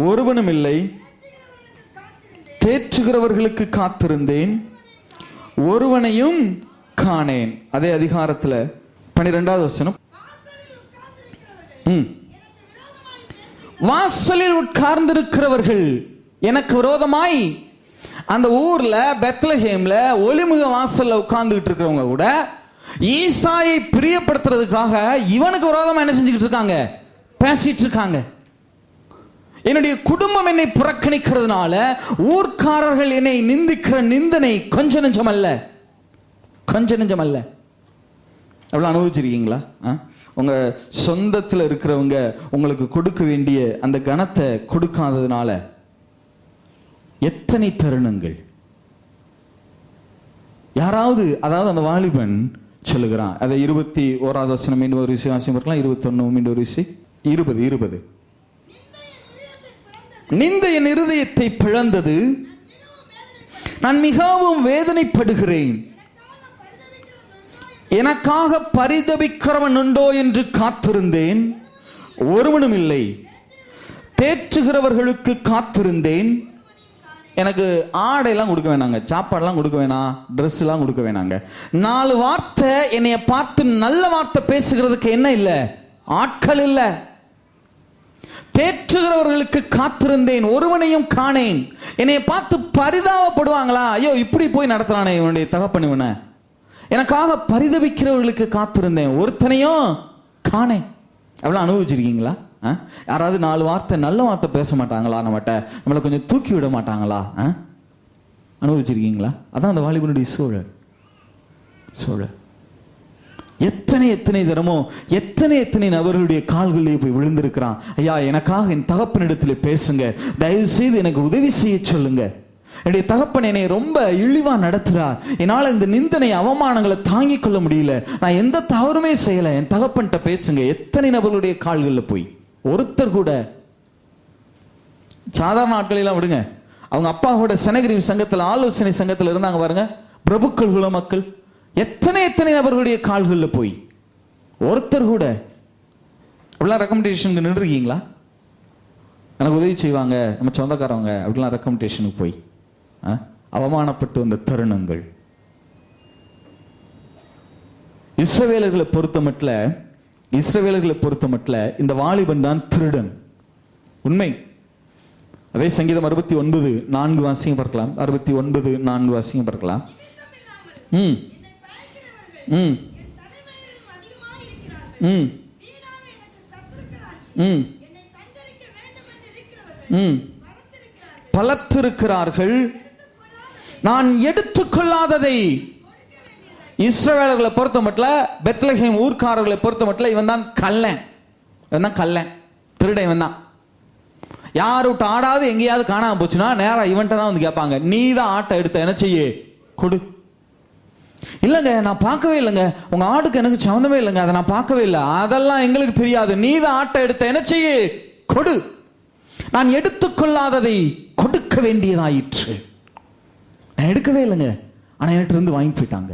ஒருவனும் இல்லை, தேற்றுகிறவர்களுக்கு காத்திருந்தேன், ஒருவனையும் காணேன். அதே அதிகாரத்துல 12வது வசனம், வாசலில் உட்கார்ந்திருக்கிறவர்கள் எனக்கு விரோதமாய். அந்த ஊர்ல பெத்லஹேம்ல ஒலிமுக வாசல்ல உட்கார்ந்துகிட்டு இருக்கிறவங்க கூட ஈசாயை பிரியப்படுத்துறதுக்காக இவனுக்கு விரோதமா என்ன செஞ்சுக்கிட்டு இருக்காங்க? பேசிட்டு இருக்காங்க. என்னுடைய குடும்பம் என்னை புறக்கணிக்கிறதுனால ஊர்க்காரர்கள் என்னை நிந்திக்கிற நிந்தனை கொஞ்ச நெஞ்சம் அல்ல, கொஞ்ச நெஞ்சம் அல்ல. அவ்வளவு அனுபவிச்சிருக்கீங்களா? உங்க சொந்தத்தில் இருக்கிறவங்க உங்களுக்கு கொடுக்க வேண்டிய அந்த கனத்தை கொடுக்காததுனால எத்தனை தருணங்கள். யாராவது, அதாவது அந்த வாலிபன் சொல்லுகிறான், அதை 21வது வசனம் மீண்டும் ஒரு விசுவாசம் இருக்கலாம், 21 மீண்டும் ஒரு 20. நிந்தை என் இருதயத்தை பிளந்தது, நான் மிகவும் வேதனைப்படுகிறேன், எனக்காக பரிதபிக்கிறவன் உண்டோ என்று காத்திருந்தேன், ஒருவனும் இல்லை, தேற்றுகிறவர்களுக்கு காத்திருந்தேன். எனக்கு ஆடையெல்லாம் கொடுக்க வேணாங்க, சாப்பாடெல்லாம் கொடுக்க வேணாம், ட்ரெஸ் எல்லாம் கொடுக்க வேணாங்க, 4 வார்த்தை என்னைய பார்த்து நல்ல வார்த்தை பேசுகிறதுக்கு என்ன இல்லை? ஆட்கள் இல்லை. தேற்றுகிறவர்களுக்கு காத்திருந்தேன், ஒருவனையும் காணேன். என்னைய பார்த்து பரிதாபப்படுவாங்களா? ஐயோ இப்படி போய் நடத்துறானே இவனுடைய தகப்பன், இவனை எனக்காக பரிதபிக்கிறவர்களுக்கு காத்திருந்தேன், ஒருத்தனையும் காணேன். எவ்வளவு அனுபவிச்சிருக்கீங்களா? யாராவது 4 வார்த்தை நல்ல வார்த்தை பேச மாட்டாங்களா? நம்மளை கொஞ்சம் தூக்கி விட மாட்டாங்களா? அனுபவிச்சிருக்கீங்களா? அதான் அந்த வாலிபனுடைய சூழல். எத்தனை தினமோ எத்தனை நபர்களுடைய கால்களிலே போய் விழுந்திருக்கிறான். ஐயா எனக்காக என் தகப்பனிடத்தில் பேசுங்க, தயவு செய்து எனக்கு உதவி செய்ய சொல்லுங்க, என்னுடைய தகப்பன் என்னை ரொம்ப இழிவா நடத்துறார், என்னால் இந்த நிந்தனை அவமானங்களை தாங்கிக் கொள்ள முடியல, நான் எந்த தவறுமே செய்யல, என் தகப்பன்கிட்ட பேசுங்க. எத்தனை நபர்களுடைய கால்களில் போய் ஒருத்தர் கூட. சாதாரண ஆட்களெல்லாம் விடுங்க, அவங்க அப்பாவோட செனகிரி சங்கத்தில் ஆலோசனை சங்கத்தில் இருந்தாங்க பாருங்க, பிரபுக்கள் குல மக்கள், எத்தனை நபர்களுடைய கால்களில் போய் ஒருத்தர் கூட. அப்படிலாம் ரெக்கமெண்டேஷனுக்கு நின்றுருக்கீங்களா? எனக்கு உதவி செய்வாங்க நம்ம சொந்தக்காரவங்க, அப்படிலாம் ரெக்கமெண்டேஷனுக்கு போய் அவமானப்பட்டு வந்த தருணங்கள். இஸ்ரவேலர்களை பொறுத்த மட்டும் இந்த வாலிபன் தான் திருடன். உண்மை. அதே சங்கீதம் 69:4 வாசியம் பார்க்கலாம். 69:4 வாசியம் பார்க்கலாம். பலத்திருக்கிறார்கள், நான் எடுத்துக்கொள்ளாததை. இஸ்ரவேலர்களை பொறுத்த மட்டும், பெத்லஹேம் ஊர்க்காரர்களை பொறுத்த மட்டும் இவன் தான் கள்ளன், திருடன் இவன் தான். யார் விட்டு ஆடாது எங்கேயாவது காணாம போச்சுன்னா நேரா இவன்ட்ட தான் வந்து கேட்பாங்க, நீ தான் ஆட்டை எடுத்த, என்ன செய்ய கொடு. இல்லைங்க நான் பார்க்கவே இல்லைங்க, உங்க ஆடுக்கு எனக்கு சம்மந்தமே இல்லைங்க, அதை நான் பார்க்கவே இல்லை, அதெல்லாம் எங்களுக்கு தெரியாது, நீ தான் ஆட்டை எடுத்த, என்ன செய்ய கொடு. நான் எடுத்துக்கொள்ளாததை கொடுக்க வேண்டியதாயிற்று. நான் எடுக்கவே இல்லைங்க, ஆனா என்கிட்ட இருந்து வாங்கி போயிட்டாங்க.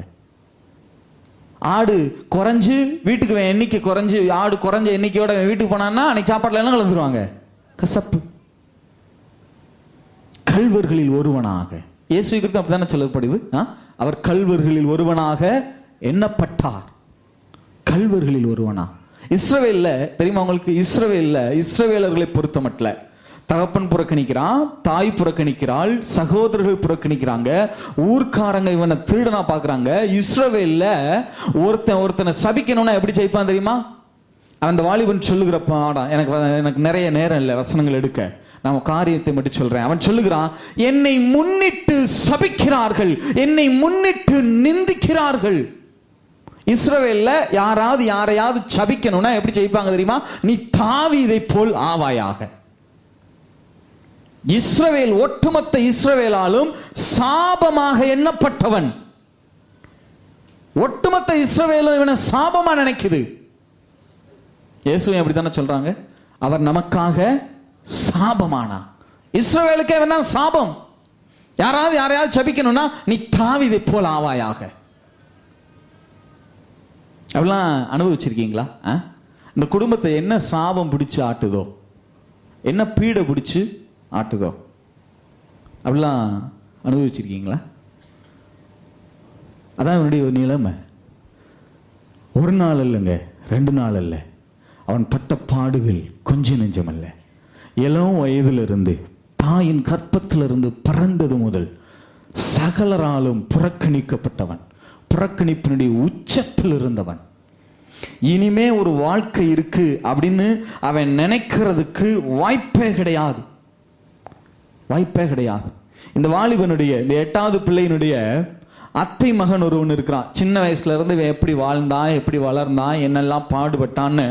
ஆடு குறைஞ்சு வீட்டுக்கு எண்ணிக்கை குறைஞ்சு, ஆடு குறைஞ்ச எண்ணிக்கையோட வீட்டுக்கு போனான்னா அன்னைக்கு சாப்பாடுல என்ன கலந்துருவாங்க? கசப்பு. கள்வர்களில் ஒருவனாக இயேசு கிறிஸ்து அப்படித்தானே சொல்லப்படுது. அவர் கள்வர்களில் ஒருவனாக எண்ணப்பட்டார். கள்வர்களில் ஒருவனா. இஸ்ரவேல்ல தெரியுமா உங்களுக்கு? இஸ்ரவேலர்களை பொறுத்த மட்டும் தகப்பன் புறக்கணிக்கிறான், தாய் புறக்கணிக்கிறாள், சகோதரர்கள் புறக்கணிக்கிறாங்க, ஊர்க்காரங்க இவனை திருடனா பாக்குறாங்க. இஸ்ரவேல்ல ஒருத்தனை சபிக்கணும்னா எப்படி ஜெயிப்பான் தெரியுமா? அந்த வாலிபன் சொல்லுகிற பாடம், எனக்கு நிறைய நேரம் இல்லை வசனங்கள் எடுக்க, நான் காரியத்தை மட்டும் சொல்றேன். அவன் சொல்லுகிறான், என்னை முன்னிட்டு சபிக்கிறார்கள், என்னை முன்னிட்டு நிந்திக்கிறார்கள். இஸ்ரவேல்ல யாரையாவது சபிக்கணும்னா எப்படி ஜெயிப்பாங்க தெரியுமா? நீ தாவீதை போல் ஆவாயாக. இஸ்ரவேல் ஒட்டுமொத்த இஸ்ரவேலாலும் சாபமாக எண்ணப்பட்டவன். ஒட்டுமொத்த இஸ்ரவேலும் இவனை சாபமா நினைக்குது. இயேசுவும் அப்படித்தானே சொல்றாங்க, அவர் நமக்காக சாபமானா. இஸ்ரவேலுக்கு இவன் தான் சாபம். யாரையாவது ஜபிக்கணும்னா நீ தாவீதை போல ஆவாயாக. அப்படிலாம் அனுபவிச்சிருக்கீங்களா? இந்த குடும்பத்தை என்ன சாபம் பிடிச்சு ஆட்டுதோ, என்ன பீடை பிடிச்சு ஆட்டுதோ, அப்படிலாம் அனுபவிச்சிருக்கீங்களா? அதான் அவனுடைய ஒரு நிலைமை. ஒரு நாள் இல்லைங்க, 2 நாள் அல்ல, அவன் பட்ட பாடுகள் கொஞ்ச நெஞ்சம் அல்ல. இளம் வயதிலிருந்து, தாயின் கற்பத்திலிருந்து பிறந்தது முதல் சகலராலும் புறக்கணிக்கப்பட்டவன், புறக்கணிப்பினுடைய உச்சத்தில் இருந்தவன். இனிமே ஒரு வாழ்க்கை இருக்கு அப்படின்னு அவன் நினைக்கிறதுக்கு வாய்ப்பே கிடையாது, வாய்ப்பே கிடையாது. இந்த வாலிபனுடைய, இந்த 8வது பிள்ளையினுடைய அத்தை மகன் ஒருவன் இருக்கிறான். சின்ன வயசுல இருந்து எப்படி வாழ்ந்தான், எப்படி வளர்ந்தான், என்னெல்லாம் பாடுபட்டான்னு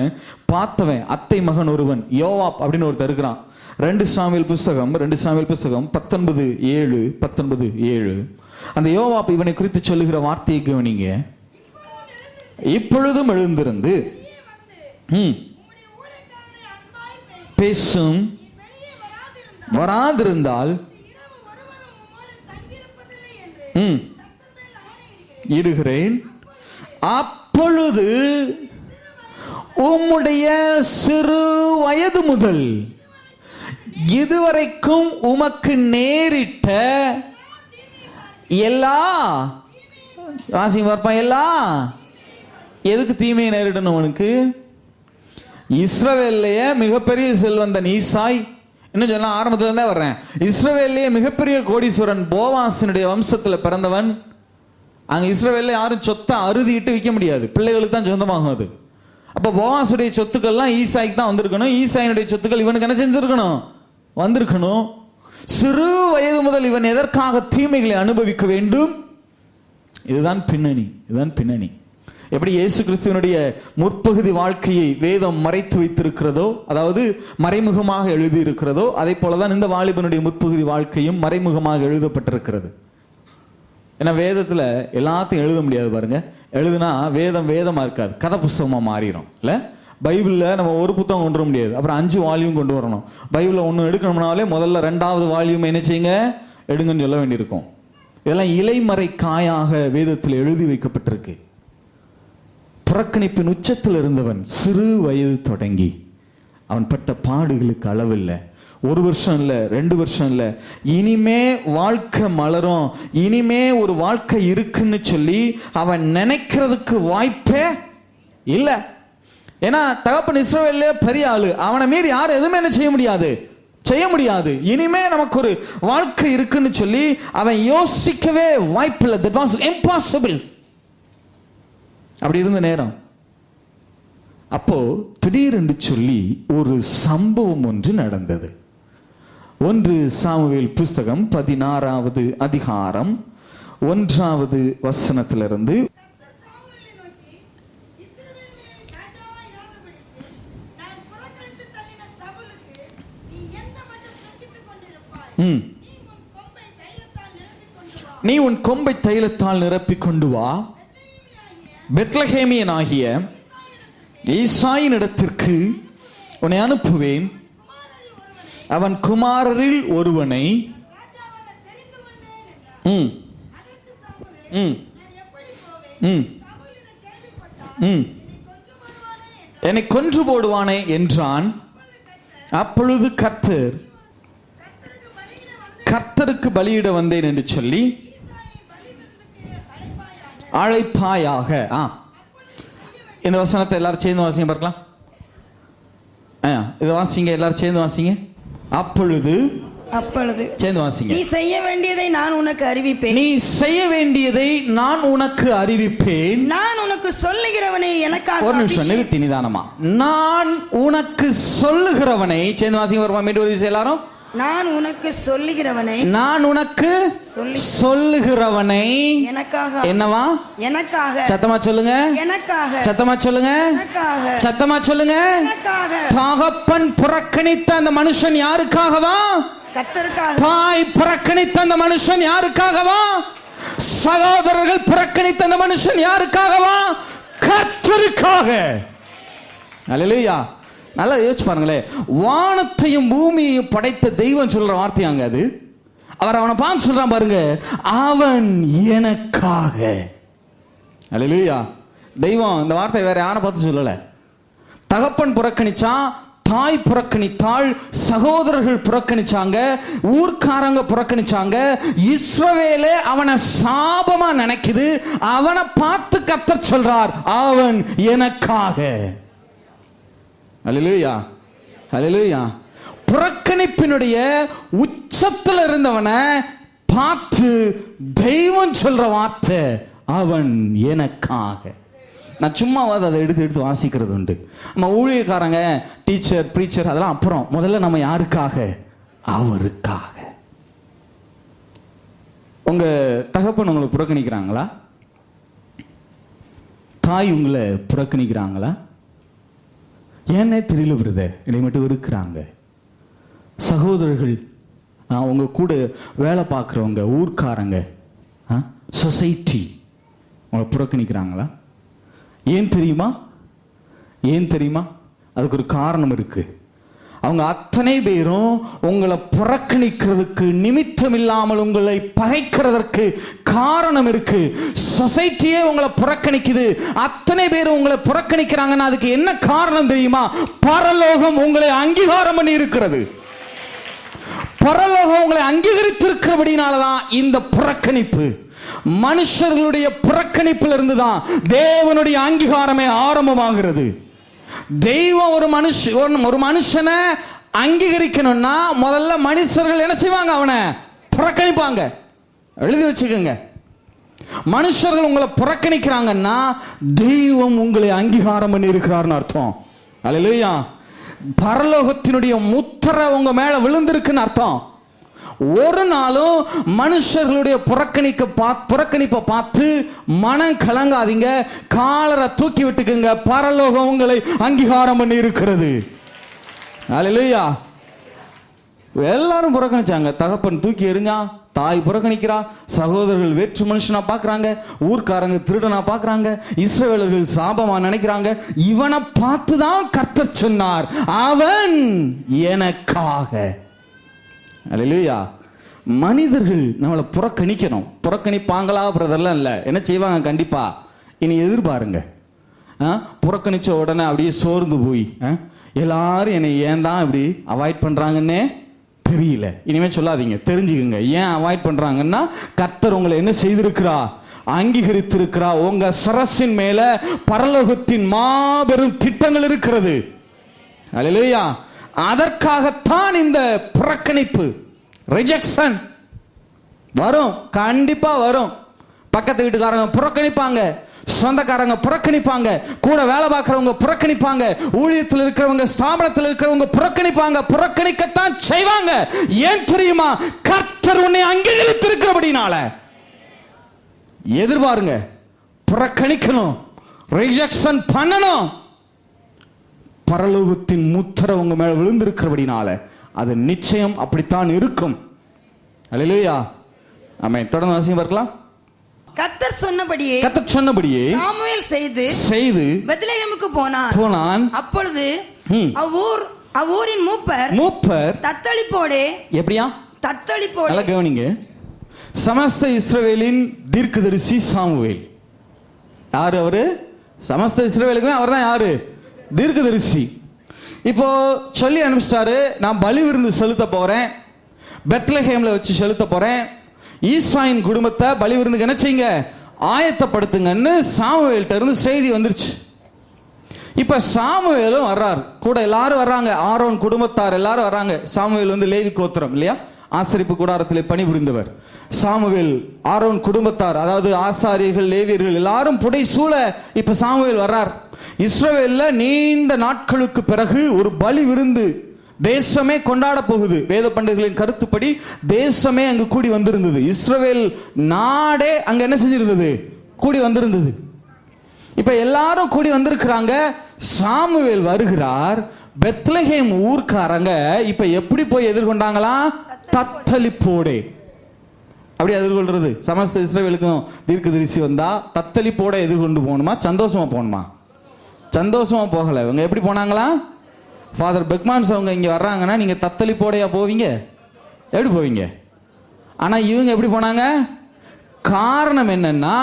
பார்த்தவன் அத்தை மகன் ஒருவன் யோவாப் அப்படின்னு ஒருத்தர் இருக்கிறான். 2 சாமுவேல் புஸ்தகம் 19:7 அந்த யோவாப் இவனை குறித்து சொல்லுகிற வார்த்தையை கவனிங்க. இப்பொழுதும் எழுந்திருந்து பேசும், வராதிருந்தால் இடுகிறேன். அப்பொழுது உம்முடைய சிறு வயது முதல் இதுவரைக்கும் உமக்கு நேரிட்ட எல்லா எதுக்கு தீமையை நேரிடணும் அவனுக்கு? இஸ்ரவேல்லையே மிகப்பெரிய செல்வந்தன் ஈசாய், இன்னும் சொன்னா ஆரம்பத்துல இருந்தே வர்றேன், இஸ்ரவேல்லையே மிகப்பெரிய கோடீஸ்வரன் போவாசினுடைய வம்சத்துல பிறந்தவன். அங்க இஸ்ரவேல்ல யாரும் சொத்தை அறுதிட்டு விற்க முடியாது, பிள்ளைகளுக்கு தான் சொந்தமாகும் அது. அப்ப போவாசுடைய சொத்துக்கள்லாம் ஈசாய்க்கு தான் வந்திருக்கணும், ஈசாயினுடைய சொத்துக்கள் இவனுக்கு என்ன செஞ்சிருக்கணும்? வந்திருக்கணும். சிறு வயது முதல் இவன் எதற்காக தீமைகளை அனுபவிக்க வேண்டும்? இதுதான் பின்னணி, இதுதான் பின்னணி. எப்படி இயேசு கிறிஸ்துவனுடைய முற்பகுதி வாழ்க்கையை வேதம் மறைத்து வைத்திருக்கிறதோ, அதாவது மறைமுகமாக எழுதி இருக்கிறதோ, அதே போலதான் இந்த வாலிபனுடைய முற்பகுதி வாழ்க்கையும் மறைமுகமாக எழுதப்பட்டிருக்கிறது. ஏன்னா வேதத்துல எல்லாத்தையும் எழுத முடியாது பாருங்க. எழுதுனா வேதமா இருக்காது, கதை புஸ்தகமா மாறிடும். இல்ல பைபிள்ல நம்ம ஒரு புத்தகம் கொண்டு வர முடியாது, அப்புறம் 5 வால்யூம் கொண்டு வரணும். பைபிள்ல ஒன்று எடுக்கணும்னாலே முதல்ல 2வது வால்யூம் என்ன செய்யுங்க, எடுங்கன்னு சொல்ல வேண்டியிருக்கும். இதெல்லாம் இலைமறை காயாக வேதத்தில் எழுதி வைக்கப்பட்டிருக்கு. புறக்கணிப்பின் உச்சத்தில் இருந்தவன் சிறு வயது தொடங்கி அவன் பட்ட பாடுகளுக்கு அளவில்லை. 1 வருஷம் இல்லை, 2 வருஷம் இல்லை, இனிமே வாழ்க்கை மலரும், இனிமே ஒரு வாழ்க்கை இருக்குன்னு சொல்லி அவன் நினைக்கிறதுக்கு வாய்ப்பே இல்லை. ஏன்னா தகப்பன் இஸ்ரவேல்லே பெரிய ஆளு, அவனை மீறி யாரும் எதுவுமே என்ன செய்ய முடியாது. இனிமே நமக்கு ஒரு வாழ்க்கை இருக்குன்னு சொல்லி அவன் யோசிக்கவே வாய்ப்பில்லை. That was impossible. அப்படி இருந்த நேரம் அப்போ திடீரென்று சொல்லி ஒரு சம்பவம் ஒன்று நடந்தது. 1 சாமுவேல் புஸ்தகம் 16வது அதிகாரம் 1வது வசனத்திலிருந்து நீ உன் கொம்பை தைலத்தால் நிரப்பிக் கொண்டு வா, பெத்லகேமியனாகிய ஈசாயின் இடத்திற்கு உன்னை அனுப்புவேன், அவன் குமாரரில் ஒருவனை என்னை கொன்று போடுவானே என்றான். அப்பொழுது கர்த்தருக்கு பலியிட வந்தேன் என்று சொல்லி அழைப்பாயாக. இந்த வசனத்தை எல்லாரும் சேர்ந்து வாசிங்க பார்க்கலாம். இதை வாசிங்க, எல்லாரும் சேர்ந்து வாசிங்க. அப்பொழுது சேர்ந்து வாசிங்க.
நீ செய்ய வேண்டியதை நான் உனக்கு அறிவிப்பேன்.
நீ செய்ய வேண்டியதை நான் உனக்கு அறிவிப்பேன்.
நான் உனக்கு சொல்லுகிறவனை எனக்காக.
ஒரு நிமிஷம் நிறுத்தி நிதானமா. நான் உனக்கு சொல்லுகிறவனை சேர்ந்து வாசிங்க வருமா? மீண்டும் ஒரு எல்லாரும்.
நான் உனக்கு சொல்லுகிறவனை எனக்காக.
என்னவா?
எனக்காக.
சத்தமா சொல்லுங்க.
எனக்காக.
சத்தமா சொல்லுங்க.
எனக்காக.
சத்தமா சொல்லுங்க.
எனக்காக.
தகப்பன் புறக்கணித்த அந்த மனுஷன் யாருக்காகவா?
கர்த்தருக்காக.
தாய் புறக்கணித்த அந்த மனுஷன் யாருக்காகவா? சகோதரர்கள் புறக்கணித்த அந்த மனுஷன் யாருக்காகவா? கர்த்தருக்காக. அல்லேலூயா. நல்லா யோசிச்சு பாருங்களேன். வானத்தையும் பூமியையும் படைத்த தெய்வம் சொல்ற வார்த்தையாங்க அது. அவர் அவனை பார்த்து சொல்றான் பாருங்க, அவன் எனக்காக. அல்லேலூயா. தெய்வம் இந்த வார்த்தை வேற யாரை பார்த்து சொல்லல. தகப்பன் புறக்கணிச்சான், தாய் புறக்கணித்தாள், சகோதரர்கள் புறக்கணிச்சாங்க, ஊர்க்காரங்க புறக்கணிச்சாங்க. இஸ்ரவேலே அவனை சாபமா நினைக்குது. அவனை பார்த்து கர்த்தர் சொல்றார், அவன் எனக்காக. அல்லேலூயா, அல்லேலூயா. புறக்கணிப்பினுடைய உச்சத்தில் இருந்தவனை பார்த்து தெய்வம் சொல்ற வார்த்தை, அவன் எனக்காக. நான் சும்மாவாது அதை எடுத்து வாசிக்கிறது உண்டு. நம்ம ஊழியக்காரங்க, டீச்சர், ப்ரீச்சர் அதெல்லாம் அப்புறம். முதல்ல நம்ம யாருக்காக? அவருக்காக. உங்க தகப்பன் உங்களை புறக்கணிக்கிறாங்களா? தாய் உங்களை புறக்கணிக்கிறாங்களா? ஏன்னே தெரியல பிரதர், என்னை மட்டும் இருக்கிறாங்க. சகோதரர்கள், உங்க கூட வேலை பார்க்குறவங்க, ஊர்க்காரங்க, சொசைட்டி உங்களை புறக்கணிக்கிறாங்களா? ஏன் தெரியுமா? ஏன் தெரியுமா? அதுக்கு ஒரு காரணம் இருக்கு. அவங்க அத்தனை பேரும் உங்களை புறக்கணிக்கிறதுக்கு, நிமித்தம் இல்லாமல் உங்களை பகைக்கிறதற்கு காரணம் இருக்கு. சொசைட்டியே உங்களை புறக்கணிக்குது, அத்தனை பேரும் உங்களை புறக்கணிக்கிறாங்கன்னா அதுக்கு என்ன காரணம் தெரியுமா? பரலோகம் உங்களை அங்கீகாரம் பண்ணி இருக்கிறது. பரலோகம் உங்களை அங்கீகரித்திருக்கிறபடினாலதான் இந்த புறக்கணிப்பு. மனுஷர்களுடைய புறக்கணிப்பில் இருந்துதான் தேவனுடைய அங்கீகாரமே ஆரம்பமாகிறது. தெய்வம் ஒரு மனுஷனை அங்கீகரிக்கணும்னா முதல்ல மனுஷர்கள் என்ன செய்வாங்க? அவனை புறக்கணிப்பாங்க. எழுதி வச்சுக்கோங்க. மனுஷர்கள் உங்களை புறக்கணிக்கிறாங்கன்னா தெய்வம் உங்களை அங்கீகாரம் பண்ணி இருக்கிறார்னு அர்த்தம். அல்லேலூயா. பரலோகத்தினுடைய முத்திரை உங்க மேல விழுந்திருக்குன்னு அர்த்தம். ஒரு நாளும் மனுஷர்களுடைய புறக்கணிப்பை பார்த்து மனம் கலங்காதீங்க. காலரை தூக்கி விட்டுக்குங்க. பரலோகம் உங்களை அங்கீகாரம் பண்ணி இருக்கிறது. அல்லேலூயா. எல்லாரும் புறக்கணிச்சாங்க. தகப்பன் தூக்கி எறிஞ்சா, தாய் புறக்கணிக்கிறா, சகோதரர்கள் வேற்று மனுஷனா பார்க்கறாங்க, ஊர்க்காரங்க திருடனா பார்க்கறாங்க, இஸ்ரவேலர்கள் சாபமா நினைக்கிறாங்க. இவனை பார்த்து தான் கர்த்தர் சொன்னார், அவன் எனக்காக. அல்லேலூயா. மனிதர்கள் நம்மளை புறக்கணிக்கணும். புறக்கணிப்பாங்களா பிரதர்லாம் இல்லை, என்ன செய்வாங்க? கண்டிப்பா. இனி எதிர்பாருங்க. புறக்கணிச்ச உடனே அப்படியே சோர்ந்து போய் எல்லாரும் என்னை ஏன் தான் இப்படி அவாய்ட் பண்றாங்கன்னே தெரியல. இனிமே சொல்லாதீங்க, தெரிஞ்சுக்குங்க. ஏன் அவாய்ட் பண்றாங்கன்னா கர்த்தர் உங்களை என்ன செய்திருக்கிறா? அங்கீகரித்திருக்கிறா. உங்க சரசின் மேல பரலோகத்தின் மாபெரும் திட்டங்கள் இருக்கிறது. அல்லேலூயா. அதற்காகத்தான் இந்த புறக்கணிப்பு, ரிஜெக்ஷன் வரும். கண்டிப்பா வரும். பக்கத்து வீட்டுக்காரங்க புறக்கணிப்பாங்க, சொந்தக்காரங்க புறக்கணிப்பாங்க, கூட வேலை பார்க்கிறவங்க புறக்கணிப்பாங்க, ஊழியத்தில் இருக்கிறவங்க, ஸ்தாபனத்தில் இருக்கிறவங்க புறக்கணிப்பாங்க. புறக்கணிக்கத்தான் செய்வாங்க. ஏன் தெரியுமா? கர்த்தர் உன்னை அங்கீகரித்திருக்கிறபடினால. எதிர்பாருங்க. புறக்கணிக்கணும், ரிஜெக்ஷன் பண்ணணும். பரலோகத்தின் முத்திரை உங்க மேல விழுந்திருக்கிறபடினால அது நிச்சயம் அப்படித்தான் இருக்கும். அல்லேலூயா. ஆமென். தொடர்ந்து வாசிங்க பார்க்கலாம்.
கர்த்தர் சொன்னபடியே சாமுவேல் செய்து பெத்லெகேமுக்கு போனான். அப்பொழுது அவ்வூரின் மூப்பர் தத்தளிப்போடே. எப்படியா? தத்தளிப்போடே. நல்லா கவனிங்க. சமஸ்த இஸ்ரவேலின் தீர்க்கதரிசி சாமுவேல். யாரு அவரு? சமஸ்த இஸ்ரவேலுக்குமே அவர் தான் யாரு? தீர்க்கதரிசி. இப்போ சொல்லி அனுப்பிச்சிட்டாரு, நான் பலி விருந்து செலுத்த போறேன், பெத்லெகேம்ல வச்சு செலுத்த போறேன், ஈசாயின் குடும்பத்தை பலி விருந்துக்கு என்ன செய்யுங்க? ஆயத்தப்படுத்துங்கன்னு சாமுவேல்ட்ட இருந்து செய்தி வந்துருச்சு. இப்ப சாமுவேலும் வர்றார், கூட எல்லாரும் வர்றாங்க, ஆரோன் குடும்பத்தார் எல்லாரும் வர்றாங்க. சாமுவேல் வந்து லேவி கோத்திரம் இல்லையா, ஆசரிப்பு கூடாரத்தில் பணிபுரிந்தவர். சாமுவேல் ஆரோன் குடும்பத்தார், அதாவது ஆசாரியர்கள், லேவியர்கள் எல்லாரும் புடைசூழ இப்ப சாமுவேல் வர்றார். இஸ்ரவேல்ல நீண்ட நாட்களுக்கு பிறகு ஒரு பலி விருந்து தேசமே கொண்டாட போகுது. வேத பண்டிதர்களின் கருத்துப்படி தேசமே அங்கு கூடி வந்திருந்தது. இஸ்ரவேல் நாடே அங்க என்ன செஞ்சிருந்தது? கூடி வந்திருந்தது. இப்ப எல்லாரும் கூடி வந்திருக்கிறாங்க. சாமுவேல் வருகிறார். பெத்லெகேம் ஊர்க்காரங்க இப்ப எப்படி போய் எதிர்கொண்டாங்களா? தத்தளிப்போடே.
அப்படி எதிர்கொள்றது? சமஸ்த இஸ்ரவேலுக்கும் தீர்க்கதரிசி வந்தா தத்தளிப்போட எதிர்கொண்டு போகணுமா, சந்தோஷமா போகணுமா? சந்தோஷமா போகல. இவங்க எப்படி போனாங்களா? ஃபாதர் பெக்மான்ஸ் அவங்க இங்க வர்றாங்கன்னா நீங்க தத்தளிப்போடையா போவீங்க? எப்படி போவீங்க? ஆனா இவங்க எப்படி போனாங்க? காரணம் என்னன்னா,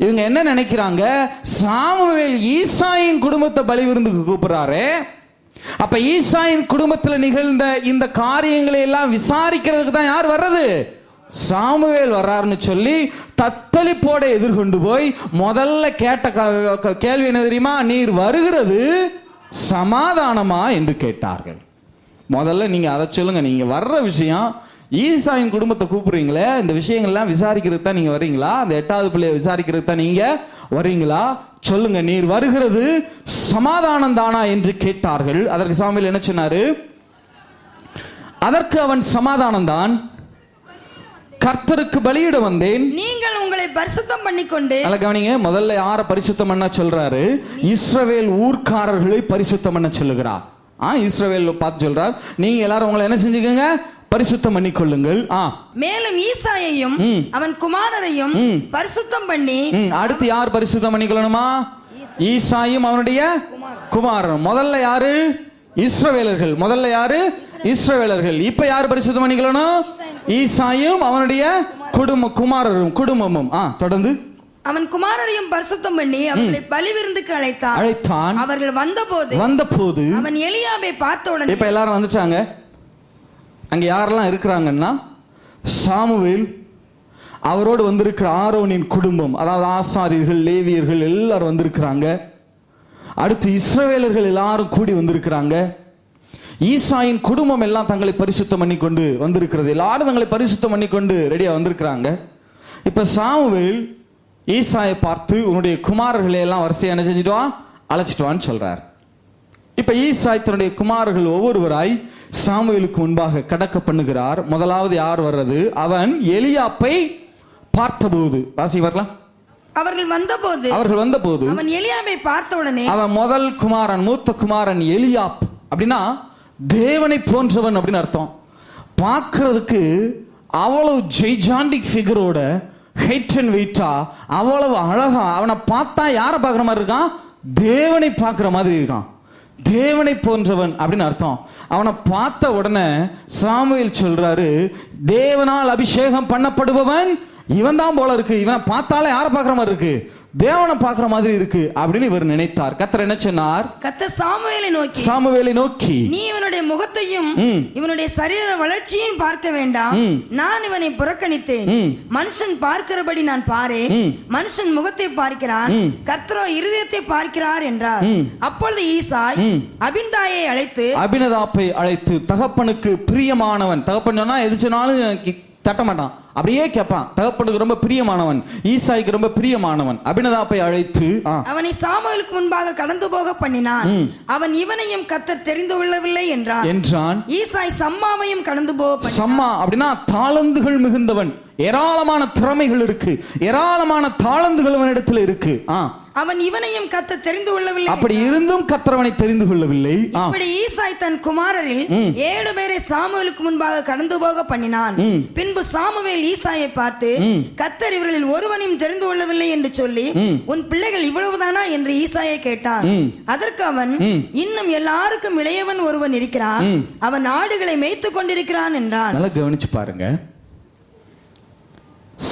இவங்க என்ன நினைக்கிறாங்க, சாமுவேல் ஈசாயின் குடும்பத்தை பலி விருந்துக்கு கூப்பிடுறாரு, அப்ப ஈசாயின் குடும்பத்தில் நிகழ்ந்த இந்த காரியங்களை எல்லாம் விசாரிக்கிறதுக்கு தான் யார் வர்றது? சாமுவேல் வர்றாருன்னு சொல்லி தத்தளிப்போட எதிர்கொண்டு போய் முதல்ல கேட்ட கேள்வி என்ன தெரியுமா? நீர் வருகிறது சமாதானமா என்று கேட்டார்கள். முதல்ல நீங்க அதை சொல்லுங்க. நீங்க வர்ற விஷயம், ஈசாயின் குடும்பத்தை கூப்பிடுறீங்களே, இந்த விஷயங்கள்லாம் விசாரிக்கிறதுக்கு தான் நீங்க வர்றீங்களா? அந்த 8வது பிள்ளையை விசாரிக்கிறதுக்கு தான் நீங்க வர்றீங்களா? சொல்லுங்க, நீர் வருகிறது சமாதானம் தானா என்று கேட்டார்கள். அதற்கு சாமுவேல் என்ன சொன்னாரு? அதற்கு அவன், சமாதானம் தான், கர்த்தருக்கு பலியிட வந்தேன்.
நீங்கள் உங்களை பரிசுத்தம் பண்ணிக்கொண்டு. நல்ல
கவனிங்க, முதல்ல யார பரிசுத்தம் பண்ண சொல்றாரு? இஸ்ரவேல் ஊர்க்காரர்களை பரிசுத்தம் பண்ண சொல்லுகிறார். இஸ்ரவேல் பார்த்து சொல்றார், நீங்க எல்லாரும் உங்களை என்ன செஞ்சுக்கங்க, பரிசுத்தம் பண்ணிக்கொள்ளுங்கள்.
மேலும் ஈசாயையும் அவன் குமாரரையும் பரிசுத்தம் பண்ணி.
அடுத்து யார் பரிசுத்தம் பண்ணிக்கொள்ளணுமா? ஈசாயும் அவனுடைய குமாரரும். முதல்ல யாரு? இஸ்ரவேலர்கள். முதல்ல யாரு? இஸ்ரவேலர்கள். இப்ப யார் பரிசுத்தம் பண்ணிக்கொள்ளணும்? ஈசாயும் அவனுடைய குமாரரும் குடும்பமும். தொடர்ந்து
அவன் குமாரரையும் பரிசுத்தம் பண்ணி அவர்களை பலி விருந்துக்கு அழைத்தான். அவர்கள் வந்தபோது அவன் எலியாபை பார்த்த உடனே.
இப்ப எல்லாரும் வந்துட்டாங்க. அங்க யாரெல்லாம் இருக்கிறாங்கன்னா, சாமுவேல், அவரோடு வந்திருக்கிற ஆரோனின் குடும்பம், அதாவது ஆசாரியர்கள், லேவியர்கள் எல்லாரும் வந்திருக்கிறாங்க. அடுத்து இஸ்ரவேலர்கள் எல்லாரும் கூடி வந்திருக்கிறாங்க. ஈசாயின் குடும்பம் எல்லாம் தங்களை பரிசுத்தம் பண்ணி கொண்டு வந்திருக்கிறது. எல்லாரும் தங்களை பரிசுத்தம் பண்ணி கொண்டு ரெடியா வந்திருக்கிறாங்க. இப்ப சாமுவேல் ஈசாயை பார்த்து, உன்னுடைய குமாரர்களை எல்லாம் வரிசையா என்ன செஞ்சுட்டு வா, அழைச்சிட்டு வான்னு சொல்றார். இப்ப ஈசாய் தன்னுடைய குமாரர்கள் ஒவ்வொருவராய் சாமுவேலுக்கு முன்பாக கடக்க பண்ணுகிறார். முதலாவது யார் வர்றது? அவன் எலியாப்பை பார்த்தபோது. வாசி வரலாம்.
அவர்கள் வந்தபோது
அவன்
எலியாபை பார்த்த உடனே.
அவன் முதல் குமாரன், மூத்த குமாரன் எலியாப். அப்படின்னா தேவனை போன்றவன் அப்படின்னு அர்த்தம். பார்க்கிறதுக்கு அவ்வளவு ஜெய்ஜாண்டிக் ஃபிகரோட, ஹைட் அண்ட் வெயிட்டா, அவ்வளவு அழகா, அவனை பார்த்தா யாரை பார்க்குற மாதிரி இருக்கான்? தேவனை பார்க்குற மாதிரி இருக்கான். தேவனை போன்றவன் அப்படின்னு அர்த்தம். அவனை பார்த்த உடனே சாமுவேல் சொல்றாரு, தேவனால் அபிஷேகம் பண்ணப்படுபவன் இவன் தான் போல இருக்கு. இவனை பார்த்தாலே யாரை பார்க்குற மாதிரி இருக்கு? தேவனை பார்க்கிற மாதிரி இருக்கு அப்படின்னு இவர் நினைத்தார். கர்த்தர் என்ன சொன்னார்?
கர்த்தர் சாமுவேலை நோக்கி நீ இவனுடைய முகத்தையும் இவனுடைய சரீர வளர்ச்சியையும் பார்க்க வேண்டாம். நான் இவனை புறக்கணித்தேன். மனுஷன் பார்க்கிறபடி நான் பாரேன். மனுஷன் முகத்தை பார்க்கிறான், கர்த்தரோ இருதயத்தை பார்க்கிறார் என்றார். அப்பொழுது ஈசாய்
அபினதாப்பை அழைத்து, தகப்பனுக்கு பிரியமானவன். தகப்பன் சொன்னா எது சொன்னாலும் தட்ட மாட்டான், அப்படியே கேட்பான். தகப்பனுக்கு ரொம்ப பிரியமானவன், ஈசாய்க்கு ரொம்ப பிரியமானவன். அபினதாப்பை அழைத்து
அவனை சாமுவேலுக்கு முன்பாக கடந்து போக பண்ணினான். அவன் இவனையும் கர்த்தர் தெரிந்து கொள்ளவில்லை என்றான். ஈசாய் சம்மாவையும் கடந்து போக.
சம்மா அப்படின்னா தாளந்துகள் மிகுந்தவன். ஏராளமான திறமைகள் இருக்கு, ஏராளமான தாளந்துகள் அவனிடத்துல இருக்கு.
அவன் இவனையும் கர்த்தர் தெரிந்து கொள்ளவில்லை.
அப்படி இருந்தும் கர்த்தர் அவனை தெரிந்து கொள்ளவில்லை.
இப்படி ஈசாய் தன் குமாரரில் 7 பேரை சாமுவேலுக்கு முன்பாக கடந்து போக பண்ணினான். பின்பு சாமுவேல் ஈசாயை பார்த்து, கர்த்தர் இவர்களில் ஒருவனையும் தெரிந்து கொள்ளவில்லை என்று சொல்லி, உன் பிள்ளைகள் இவ்வளவுதானா என்று ஈசாயை கேட்டான். அதற்கு அவன், இன்னும் எல்லாருக்கும் இளையவன் ஒருவன் இருக்கிறான், அவன் ஆடுகளை மேய்த்துக் கொண்டிருக்கிறான் என்றான்.
நல்லா கவனிச்சு பாருங்க.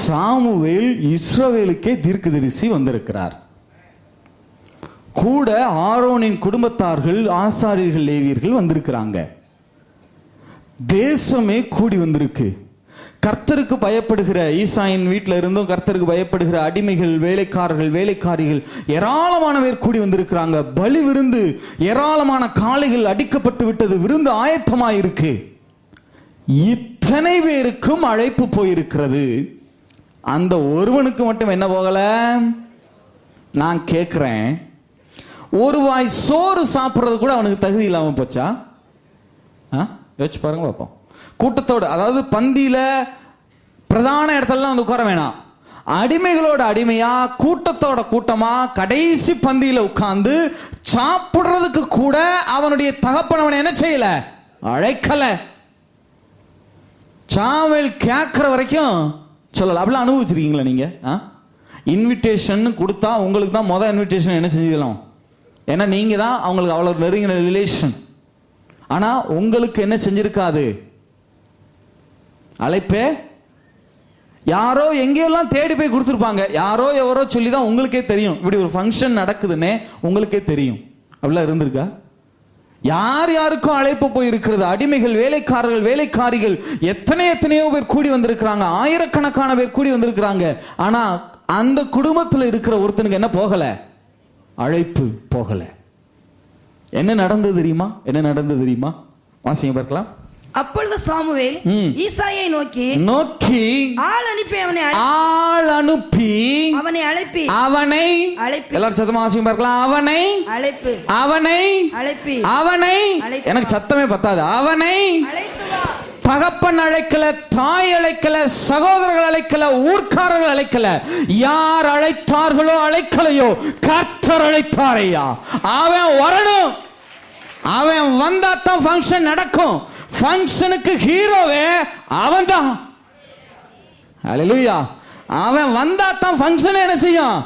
சாமுவேல் இஸ்ரவேலுக்கே தீர்க்கதரிசி வந்திருக்கிறார். கூட ஆரோனின் குடும்பத்தார்கள், ஆசாரியர்கள், லேவியர்கள் வந்திருக்கிறாங்க. தேசமே கூடி வந்திருக்கு. கர்த்தருக்கு பயப்படுகிற, ஈசாயின் வீட்டில் இருந்தும் கர்த்தருக்கு பயப்படுகிற அடிமைகள், வேலைக்காரர்கள், வேலைக்காரிகள் ஏராளமான பேர் கூடி வந்திருக்கிறாங்க. பலி விருந்து, ஏராளமான காளைகள் அடிக்கப்பட்டு விட்டது, விருந்து ஆயத்தமாயிருக்கு. இத்தனை பேருக்கும் அழைப்பு போயிருக்கிறது. அந்த ஒருவனுக்கு மட்டும் என்ன போகல? நான் கேட்கிறேன், ஒரு வாய் சோறு சாப்பிட்றது கூட அவனுக்கு தகுதி இல்லாமல் போச்சா? யோசிச்சு பாருங்க பார்ப்போம். கூட்டத்தோடு, அதாவது பந்தியில பிரதான இடத்துல வந்து உட்கார வேணாம், அடிமைகளோட அடிமையா, கூட்டத்தோட கூட்டமா கடைசி பந்தியில உட்கார்ந்து சாப்பிடுறதுக்கு கூட அவனுடைய தகப்பன் அவனை என்ன செய்யல? அழைக்கல. சாமுவேல் கேட்கிற வரைக்கும் சொல்லல. அப்படிலாம் அனுபவிச்சிருக்கீங்களா நீங்க? இன்விடேஷன் கொடுத்தா உங்களுக்கு தான் முதல் இன்விடேஷன் என்ன செஞ்சுக்கலாம், ஏன்னா நீங்க தான் அவங்களுக்கு அவ்வளவு நெருங்கின ரிலேஷன். ஆனா உங்களுக்கு என்ன செஞ்சிருக்காது, அழைப்பே யாரோ எங்கேயெல்லாம் தேடி போய் கொடுத்துருப்பாங்க. யாரோ எவரோ சொல்லி தான் உங்களுக்கே தெரியும் இப்படி ஒரு ஃபங்க்ஷன் நடக்குதுன்னே உங்களுக்கே தெரியும். அப்படிலாம் இருந்திருக்கா? யார் யாருக்கும் அழைப்பு போய் இருக்கிறது. அடிமைகள், வேலைக்காரர்கள், வேலைக்காரிகள் எத்தனையோ பேர் கூடி வந்திருக்கிறாங்க, ஆயிரக்கணக்கான பேர் கூடி வந்திருக்கிறாங்க. ஆனா அந்த குடும்பத்தில் இருக்கிற ஒருத்தனுக்கு என்ன போகல, அழைப்பு போகல. என்ன நடந்தது தெரியுமா? என்ன நடந்தது தெரியுமா? வாசிங்க பார்க்கலாம்.
அப்பொழுது சாமுவேல் ஈசாயை நோக்கி ஆள் அனுப்பி அவனை அழைப்பி
எல்லாரும் சத்தமா வாசிங்க பார்க்கலாம். அவனை எனக்கு சத்தமே பத்தாது. அவனை தகப்பன் அழைக்கல, தாய் அழைக்கல, சகோதரர்கள் அழைக்கல, ஊர்க்காரர்கள் அழைக்கல. யார் அழைத்தார்களோ அழைக்கலையோ கர்த்தர் அழைத்தாரையா. அவன் வரணும். அவன் வந்தாத்தான் ஃபங்க்ஷன் நடக்கும். ஃபங்க்ஷனுக்கு ஹீரோவே அவன் தான். ஹல்லேலூயா. அவன் வந்தாத்தான் ஃபங்க்ஷன் என்ன செய்யும்,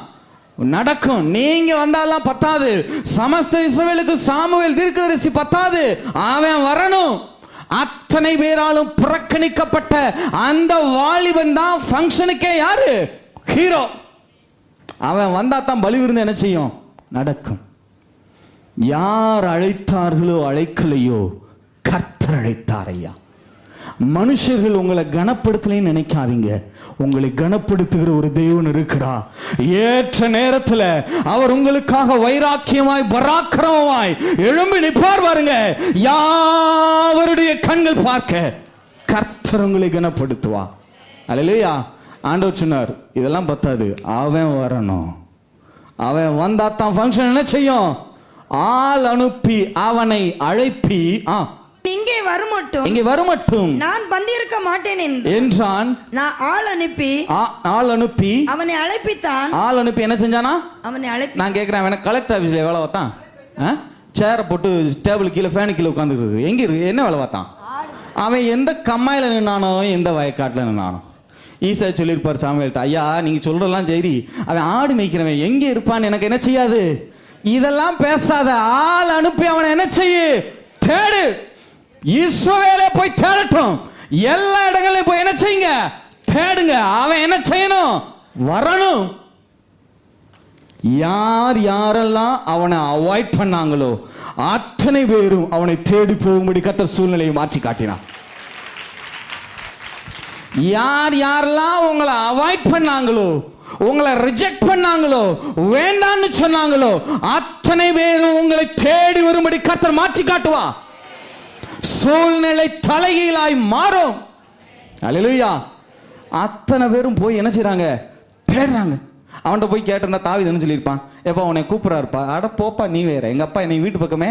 நடக்கும். நீங்க வந்தாலாம் பத்தாது. சமஸ்த இஸ்ரவேலுக்கு சாமுவேல் தீர்க்கதரிசி பத்தாது. அவன் வரணும். அத்தனை பேராலும் புறக்கணிக்கப்பட்ட அந்த வாலிபன் தான் ஃபங்க்ஷனுக்கே யாரு, ஹீரோ. அவன் வந்தா தான் பலி விருந்து என்ன செய்யும், நடக்கும். யார் அழைத்தார்களோ அழைக்கலையோ கர்த்தர் அழைத்தாரையா. மனுஷர்கள் உங்களை கனப்படுத்தலைன்னு நினைக்காதீங்க. உங்களை கனப்படுத்துகிற ஒரு தேவன் இருக்கிறார். ஏற்ற நேரத்தில் அவர் உங்களுக்காக வைராக்கியமாய் பராக்கிரமமாய் எழும்பி நிற்பார். பாருங்க, யாவருடைய கண்கள் பார்க்க கர்த்தர் உங்களை கனப்படுத்துவா. அல்லேலூயா. ஆண்டவர் சொன்னார், இதெல்லாம் பத்தாது, அவன் வரணும். அவன் வந்தாத்தான் ஃபங்க்ஷன் என்ன செய்யும், ஆள் அனுப்பி அவனை அழைப்பி
இங்கே வரமட்டும் நான் வந்திருக்க மாட்டேன் என்றான். நான் ஆள் அனுப்பி அவனை அழைப்பித்தான்.
ஆள் அனுப்பி என்ன செஞ்சானா,
அவனை அழைப்பி.
நான் கேட்கிறேன், அவனை கலெக்டர் ஆபீஸ்ல வேலை பார்த்தான். சேரை போட்டு டேபிள் கீழே ஃபேனு கீழே உட்காந்துருக்கு. எங்க இருக்கு, என்ன வேலை பார்த்தான்? அவன் எந்த கம்மாயில நின்னானோ, எந்த வயக்காட்டுல நின்னானோ. ஈசா சொல்லியிருப்பார் சாமுவேல்ட்ட, ஐயா நீங்க சொல்றதெல்லாம் சரி, அவன் ஆடு மேய்க்கிறவன் எங்க இருப்பான்னு எனக்கு என்ன செய்யாது, இதெல்லாம் பேசாத. ஆள் அனுப்பி அவனை என்ன செய்ய, தேடு. இஸ்ரவேலே போய் தேடட்டும். எல்லா இடங்களையும் போய் என்ன செய்யுங்க, தேடுங்க. அவன் என்ன செய்யணும், வரணும். யார் யாரெல்லாம் அவனை அவாய்ட் பண்ணாங்களோ அத்தனை பேரும் அவனை தேடி போகும்படி கர்த்தர் சூழ்நிலையை மாற்றி காட்டினான். யார் யாரெல்லாம் உங்களை அவாய்ட் பண்ணாங்களோ, உங்களை ரிஜெக்ட் பண்ணாங்களோ, வேண்டான்னு சொன்னாங்களோ அத்தனை பேரும் உங்களை தேடி வரும்படி கர்த்தர் மாற்றி காட்டுவா. சூழ்நிலை தலைகீழாய் மாறும். அல்லேலூயா. அத்தனை பேரும் போய் என்ன செய்றாங்க, தேடுறாங்க. அவன்கிட்ட போய் கேட்டிருந்தா தாவீது என்ன சொல்லியிருப்பான், எப்பா உன்னை கூப்பிடுறாருப்பா. அட போப்பா, நீ வேற, எங்க அப்பா என்னை வீட்டு பக்கமே,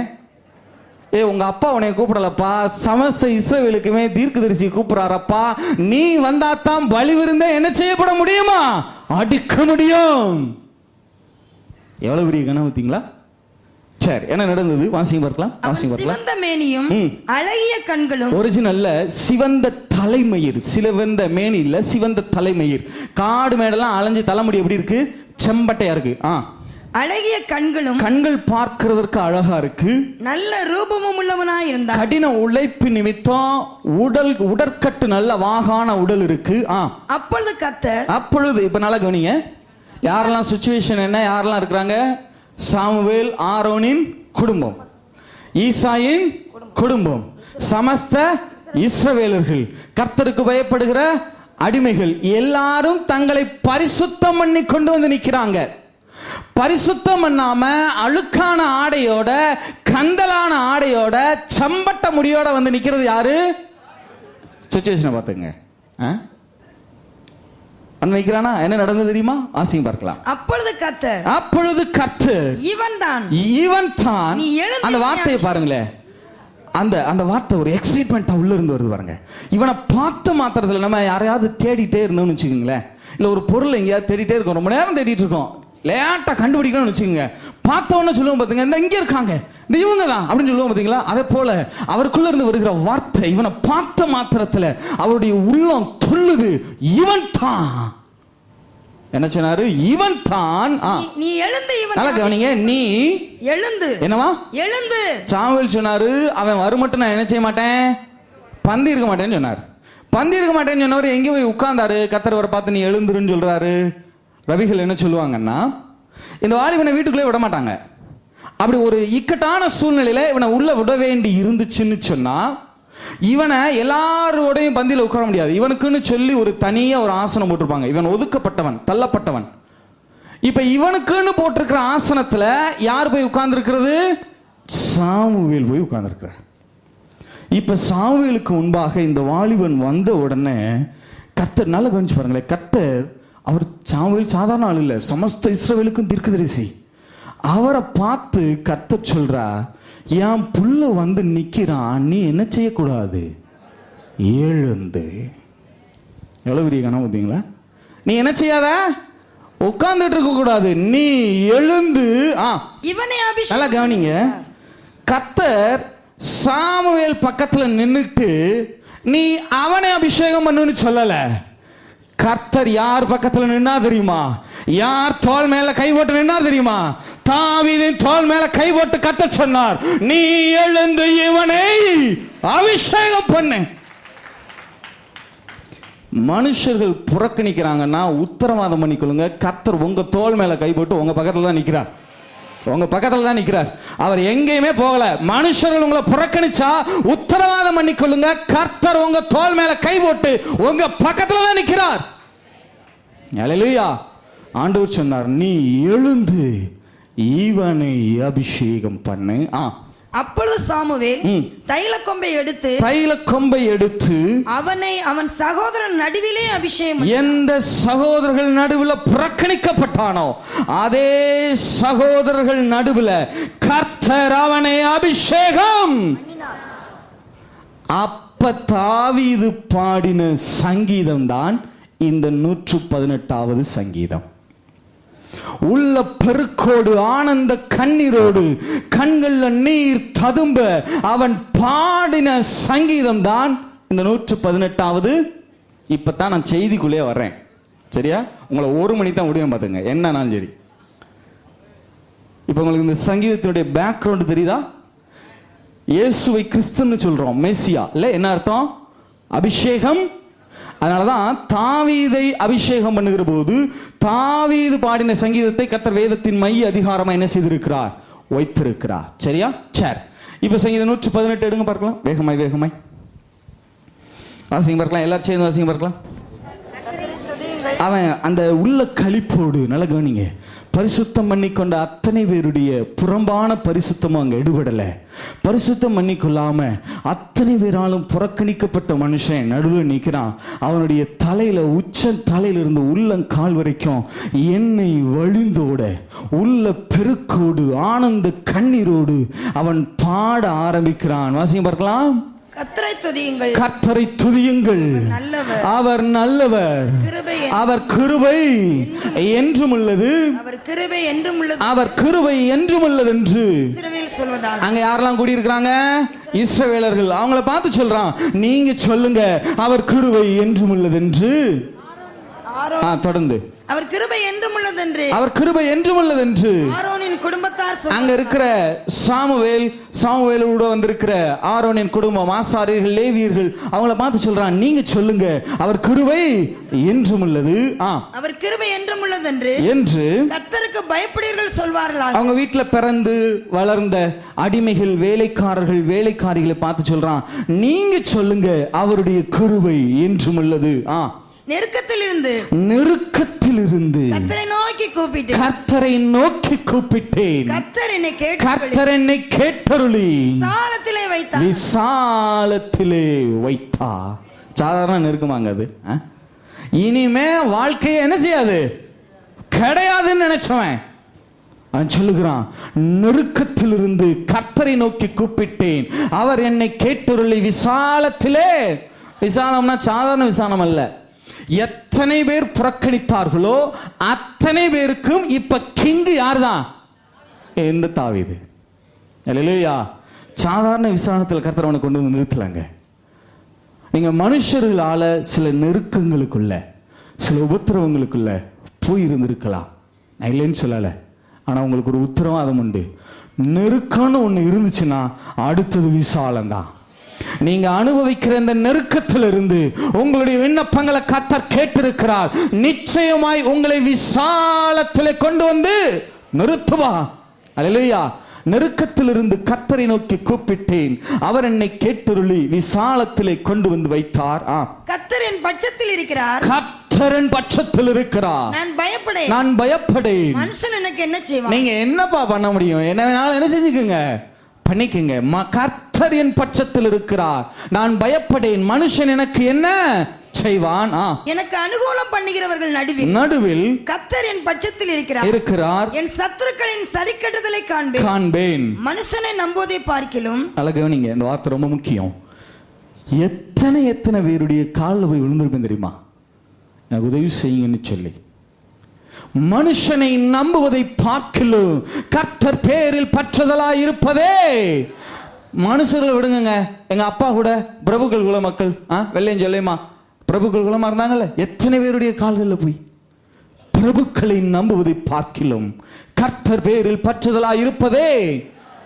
உங்க அப்பா உன்னை கூப்பிடலப்பா, சமஸ்த இஸ்ரவேலுக்குமே தீர்க்கதரிசி கூப்பிடுறாரப்பா. நீ வந்தாத்தான் பலி விருந்தே என்ன செய்யப்பட முடியுமா, அடிக்க முடியும். எவ்வளவு பெரிய கனவுத்தீங்களா? சரி, என்ன நடந்தது வாசிங்க பார்க்கலாம்.
சிவந்த மேனியும் அழகிய கண்களும்.
ஒரிஜினல்ல சிவந்த தலைமயிர், சிவந்த மேனி இல்ல, சிவந்த தலைமயிர். காடு மேடெல்லாம் அலைஞ்சு தலைமுடி எப்படி இருக்கு, செம்பட்டையா இருக்கு.
அழகிய கண்களும்,
கண்கள் பார்க்கிறதற்கு அழகா இருக்கு. நல்ல
ரூபமும் உள்ளவனா இருந்தான்.
கடின உழைப்பு நிமித்தம் உடற்கட்டு நல்ல வாகான உடல் இருக்கு. அப்பொழுது இப்ப நல்லா கவனிங்க, யாரெல்லாம் சிச்சுவேஷன் என்ன, யாரெல்லாம் இருக்கிறாங்க. சாமுவேல் ஆரோனின் குடும்பம், ஈசாயின் குடும்பம், சமஸ்த இஸ்ரவேலர்கள், கர்த்தருக்கு பயப்படுகிற அடிமைகள் எல்லாரும் தங்களை பரிசுத்தம் பண்ணி கொண்டு வந்து நிற்கிறாங்க. பரிசுத்தம் பண்ணாம அழுக்கான ஆடையோட, கந்தலான ஆடையோட, சம்பட்ட முடியோட வந்து நிக்கிறது யாரு? சிச்சுவேஷனை பார்த்துங்க. என்ன நடந்தது தெரியுமா? ஆசிங்க பார்க்கலாம். அப்பொழுது கர்த்தர் இவன் தான். அந்த வார்த்தையை பாருங்களேன், அந்த வார்த்தை ஒரு எக்ஸைட்மெண்டா உள்ள இருந்து வருது பாருங்க. இவனை பார்த்த மாத்திரத்துல நம்ம யாரையாவது தேடிட்டே இருந்தோம்னு வச்சுக்கோங்களேன், இல்ல ஒரு பொருள் எங்கேயாவது தேடிட்டே இருக்கோம், ரொம்ப நேரம் தேடிட்டு இருக்கோம், லேட்டா கண்டுபிடிக்கணும்னு வச்சுக்கோங்க. பார்த்த உடனே சொல்லுவோம் பாத்தீங்க, இந்த இங்க இருக்காங்க, இந்த இவங்க தான் அப்படின்னு சொல்லுவோம் பாத்தீங்களா. அதே போல அவருக்குள்ள இருந்து வருகிற வார்த்தை, இவனை பார்த்த மாத்திரத்துல அவருடைய உள்ளம் துள்ளுது, இவன் தான். என்ன சொன்னாரு? இவன் தான்.
நீ எழுந்து, இவன்
நல்லா கவனிங்க, நீ
எழுந்து.
என்னவா?
எழுந்து.
சாமுவேல் சொன்னாரு, அவன் வருமட்டும் நான் என்ன செய்ய மாட்டேன், பந்தி இருக்க மாட்டேன்னு சொன்னார். பந்தி இருக்க மாட்டேன்னு சொன்னவர் எங்கே போய் உட்கார்ந்தாரு? கர்த்தர் வர பார்த்து நீ எழுந்துருன்னு சொல்றாரு. ரவிகள் என்ன சொல்லுவாங்கன்னா, இந்த வாலிபனை வீட்டுக்குள்ளே விட மாட்டாங்க. அப்படி ஒரு இக்கட்டான சூழ்நிலையில இவனை உள்ள விட வேண்டி இருந்துச்சுன்னு சொன்னா, இவனை எல்லாரோடையும் பந்தியில் உட்கார முடியாது. இவனுக்குன்னு சொல்லி ஒரு தனியா ஒரு ஆசனம் போட்டிருப்பாங்க. இவன் ஒதுக்கப்பட்டவன், தள்ளப்பட்டவன். இப்ப இவனுக்குன்னு போட்டிருக்கிற ஆசனத்துல யார் போய் உட்கார்ந்து இருக்கிறது? சாமுவேல் போய் உட்கார்ந்து இருக்கிறார். இப்ப சாமுவேலுக்கு முன்பாக இந்த வாலிபன் வந்த உடனே கர்த்தர், நல்லா கவனிச்சு பாருங்களேன், கர்த்தர் அவர் சாமுவேல் சாதாரண ஆள் இல்லை, சமஸ்த இஸ்ரவேலுக்கும் தீர்க்கதரிசி. அவரை பார்த்து கர்த்தர் சொல்றா, என் புள்ள வந்து நிக்கிறான், நீ என்ன செய்யக்கூடாது? எழுந்து. எவ்வளவு பெரிய கனவு பார்த்தீங்களா? நீ என்ன செய்யாத, உட்கார்ந்துட்டு இருக்க கூடாது, நீ எழுந்து.
இவனை அபிஷேகம்.
நல்லா கவனிங்க, கர்த்தர் சாமுவேல் பக்கத்துல நின்னுட்டு நீ அவனை அபிஷேகம் பண்ணுன்னு சொல்லல. கர்த்தர் யார் பக்கத்துல நின்னா தெரியுமா? யார் தோள் மேல கை போட்டு நின்னா தெரியுமா? தாவீதின் தோள் மேல கை போட்டு கர்த்தர் சொன்னார், நீ எழுந்து இவனை அபிஷேகம் பண்ணு. மனுஷர்கள் புறக்கணிக்கிறாங்கன்னா உத்தரவாதம் பண்ணிக்கொள்ளுங்க, கர்த்தர் உங்க தோள் மேல கை போட்டு உங்க பக்கத்துல தான் நிக்கிறார். உங்க பக்கத்துல தான் நிக்கிறார். அவர் எங்கேயுமே போகல. மனுஷர்கள் உங்களை புறக்கணிச்சா உத்தரவாதம் பண்ணிக்கொள்ளுங்க, கர்த்தர் உங்க தோள் மேல கை போட்டு உங்க பக்கத்துல தான் நிக்கிறார். அல்லேலூயா. ஆண்டவர் சொன்னார், நீ எழுந்து இவனை அபிஷேகம் பண்ணு.
அப்பொழுது சாமுவேல் தைலக்கொம்பை எடுத்து அவனை அவன் சகோதரன் நடுவிலே அபிஷேகம். எந்த
சகோதரர்கள் நடுவில் புறக்கணிக்கப்பட்டானோ அதே சகோதரர்கள் நடுவில் கர்த்தர் அவனை அபிஷேகம். அப்ப தாவீது பாடின சங்கீதம் தான் இந்த 118வது சங்கீதம். உள்ள பெருக்கோடு ஆனந்த கண்ணீரோடு கண்கள்ல நீர் ததும்ப அவன் பாடின சங்கீதம் தான் இந்த 118வது. இப்பதான் நான் செய்திக்குள்ளே வர்றேன், சரியா? உங்களை 1 மணி தான் முடியும் பாத்துங்க, என்னன்னாலும் சரி. இப்ப உங்களுக்கு இந்த சங்கீதத்தினுடைய பேக்ரவுண்ட் தெரியுதா? இயேசுவை கிறிஸ்துன்னு சொல்றோம், மெசியா இல்ல, என்ன அர்த்தம்? அபிஷேகம். அதனாலதான் தாவீதை அபிஷேகம் பண்ணுகிற போது தாவீது பாடின சங்கீதத்தை கர்த்தர் வேதத்தின் மைய அதிகாரமா என்ன செய்திருக்கிறார்? வைத்திருக்கிறார். சரியா? சரி, இப்ப சங்கீதம் 118 எடுங்க பார்க்கலாம். வேகமாய் வாசிங்க பார்க்கலாம். எல்லாரும் சேர்ந்து வாசிங்க பார்க்கலாம். அவன் அந்த உள்ள களிப்போடு, நல்லா கவனிங்க, பரிசுத்தம் பண்ணிக்கொண்ட அத்தனை பேருடைய புறம்பான பரிசுத்தமும் அங்க எடுபடல. பரிசுத்தம் பண்ணிக்கொள்ளாம அத்தனை பேராலும் புறக்கணிக்கப்பட்ட மனுஷன் நடுவில் நிற்கிறான். அவனுடைய தலையில உச்ச தலையிலிருந்து உள்ளங்கால் வரைக்கும் எண்ணெய் வழிந்தோட உள்ள பெருக்கோடு ஆனந்த கண்ணீரோடு அவன் பாட ஆரம்பிக்கிறான். வாசிங்க பார்க்கலாம். கர்த்தரை துதியுங்கள், அவர் நல்லவர், அவர் கிருபை என்றும் உள்ளது, அவர் கிருபை என்றும் உள்ளது என்று அங்க யாரெல்லாம் கூடி இருக்கிறாங்க? இஸ்ரவேலர்கள். அவங்கள பார்த்து சொல்றான், நீங்க சொல்லுங்க அவர் கிருபை என்றும் உள்ளது என்று. தொடர்ந்து
அவர் கிருபை என்றும் உள்ளது என்று,
அவர் கிருபை என்றும் உள்ளது என்று
ஆரோனின் குடும்பத்தார்.
அங்க இருக்கிற சாமுவேலோட வந்திருக்கிற ஆரோனின் குடும்பம், ஆசாரியர்கள், லேவியர்கள், அவங்கள பார்த்து சொல்றான், நீங்க சொல்லுங்க அவர் கிருபை என்றும் உள்ளது.
அவர் கிருபை என்றும் உள்ளது என்று கர்த்தருக்கு பயப்படுவீர்கள் சொல்வார்களா?
அவங்க வீட்டுல பிறந்து வளர்ந்த அடிமைகள், வேலைக்காரர்கள், வேலைக்காரிகளை பார்த்து சொல்றான், நீங்க சொல்லுங்க அவருடைய கிருபை என்றும் உள்ளது.
நெருக்கத்திலிருந்து
கர்த்தரை நோக்கி கூப்பிட்டேன், கர்த்தர் என்னை கேட்டருளி விசாலத்திலே வைத்தார். சாதாரண நெருக்கமாங்க அது. இனிமே வாழ்க்கையை என்ன செய்யாது, கிடையாதுன்னு நினைச்சவன் அவன் சொல்லுகிறான், நெருக்கத்திலிருந்து கர்த்தரை நோக்கி கூப்பிட்டேன், அவர் என்னை கேட்டருளி விசாலத்திலே. விசாலம்னா சாதாரண விசாலம் அல்ல. எத்தனை பேர் புறக்கணித்தார்களோ அத்தனை பேருக்கும் இப்ப கிங்கு யார்தான்? இந்த தாவீது. அல்லேலூயா. சாதாரண விசாரணத்தில் கர்த்தர் அவனை கொண்டு வந்து நிறுத்தலாங்க. நீங்க மனுஷர்களால சில நெருக்கங்களுக்குள்ள, சில உபத்திரவங்களுக்குள்ள போயிருந்திருக்கலாம், நான் இல்லைன்னு சொல்லலை. ஆனா உங்களுக்கு ஒரு உத்தரவாதம் உண்டு. நெருக்கம்னு ஒண்ணு இருந்துச்சுன்னா அடுத்தது விசாலம் தான். நீங்க அனுபவிக்கிற இந்த நெருக்கத்திலிருந்து உங்களுடைய விண்ணப்பங்களை கர்த்தர் கேட்டிருக்கிறார். நிச்சயமாய் உங்களை விசாலத்திலே கொண்டு வந்து நிறுத்துவா. அல்லேலூயா. நெருக்கத்திலிருந்து கர்த்தரை நோக்கி கூப்பிட்டேன், அவர் என்னை கேட்டருளி விசாலத்திலே கொண்டு வந்து வைத்தார்.
கர்த்தர் என் பட்சத்தில் இருக்கிறார்,
கர்த்தரின் பட்சத்தில் இருக்கிறார். நான் பயப்படேன்.
மனுஷன் எனக்கு என்ன செய்வான்?
நீங்க என்னப்பா பண்ண முடியும்? என்ன வேணாலும் என்ன செஞ்சுக்குங்க, பண்ணிக்கங்க. கர்த்தர் என் பட்சத்தில் இருக்கிறார், நான் பயப்படேன். மனுஷன் எனக்கு என்ன செய்வான்?
எனக்கு அனுகூலம் பண்ணுகிறவர்கள் நடுவில் கர்த்தர் என் பட்சத்தில் இருக்கிறார். என் சத்துருக்களின் சரிக்கட்டுதலை காண்பேன். மனுஷனை நம்புவதை பார்க்கிலும்.
அழகவனிங்க, இந்த வார்த்தை ரொம்ப முக்கியம். எத்தனை பேருடைய காலில் போய் விழுந்திருப்பேன் தெரியுமா? எனக்கு உதவி செய்யுங்கன்னு சொல்லி. மனுஷனை நம்புவதை பார்க்கிலும் கர்த்தர் பேரில் பற்றுதலாய் இருப்பதே. மனுஷர்களை விடுங்க. எங்க அப்பா கூட பிரபுக்கள் குல மக்கள், வெள்ளையும் சொல்லேமா பிரபுக்கள் குலமா இருந்தாங்கல்ல, எத்தனை பேருடைய கால்களில் போய். பிரபுக்களை நம்புவதை பார்க்கிலும் கர்த்தர் பேரில் பற்றுதலாய் இருப்பதே.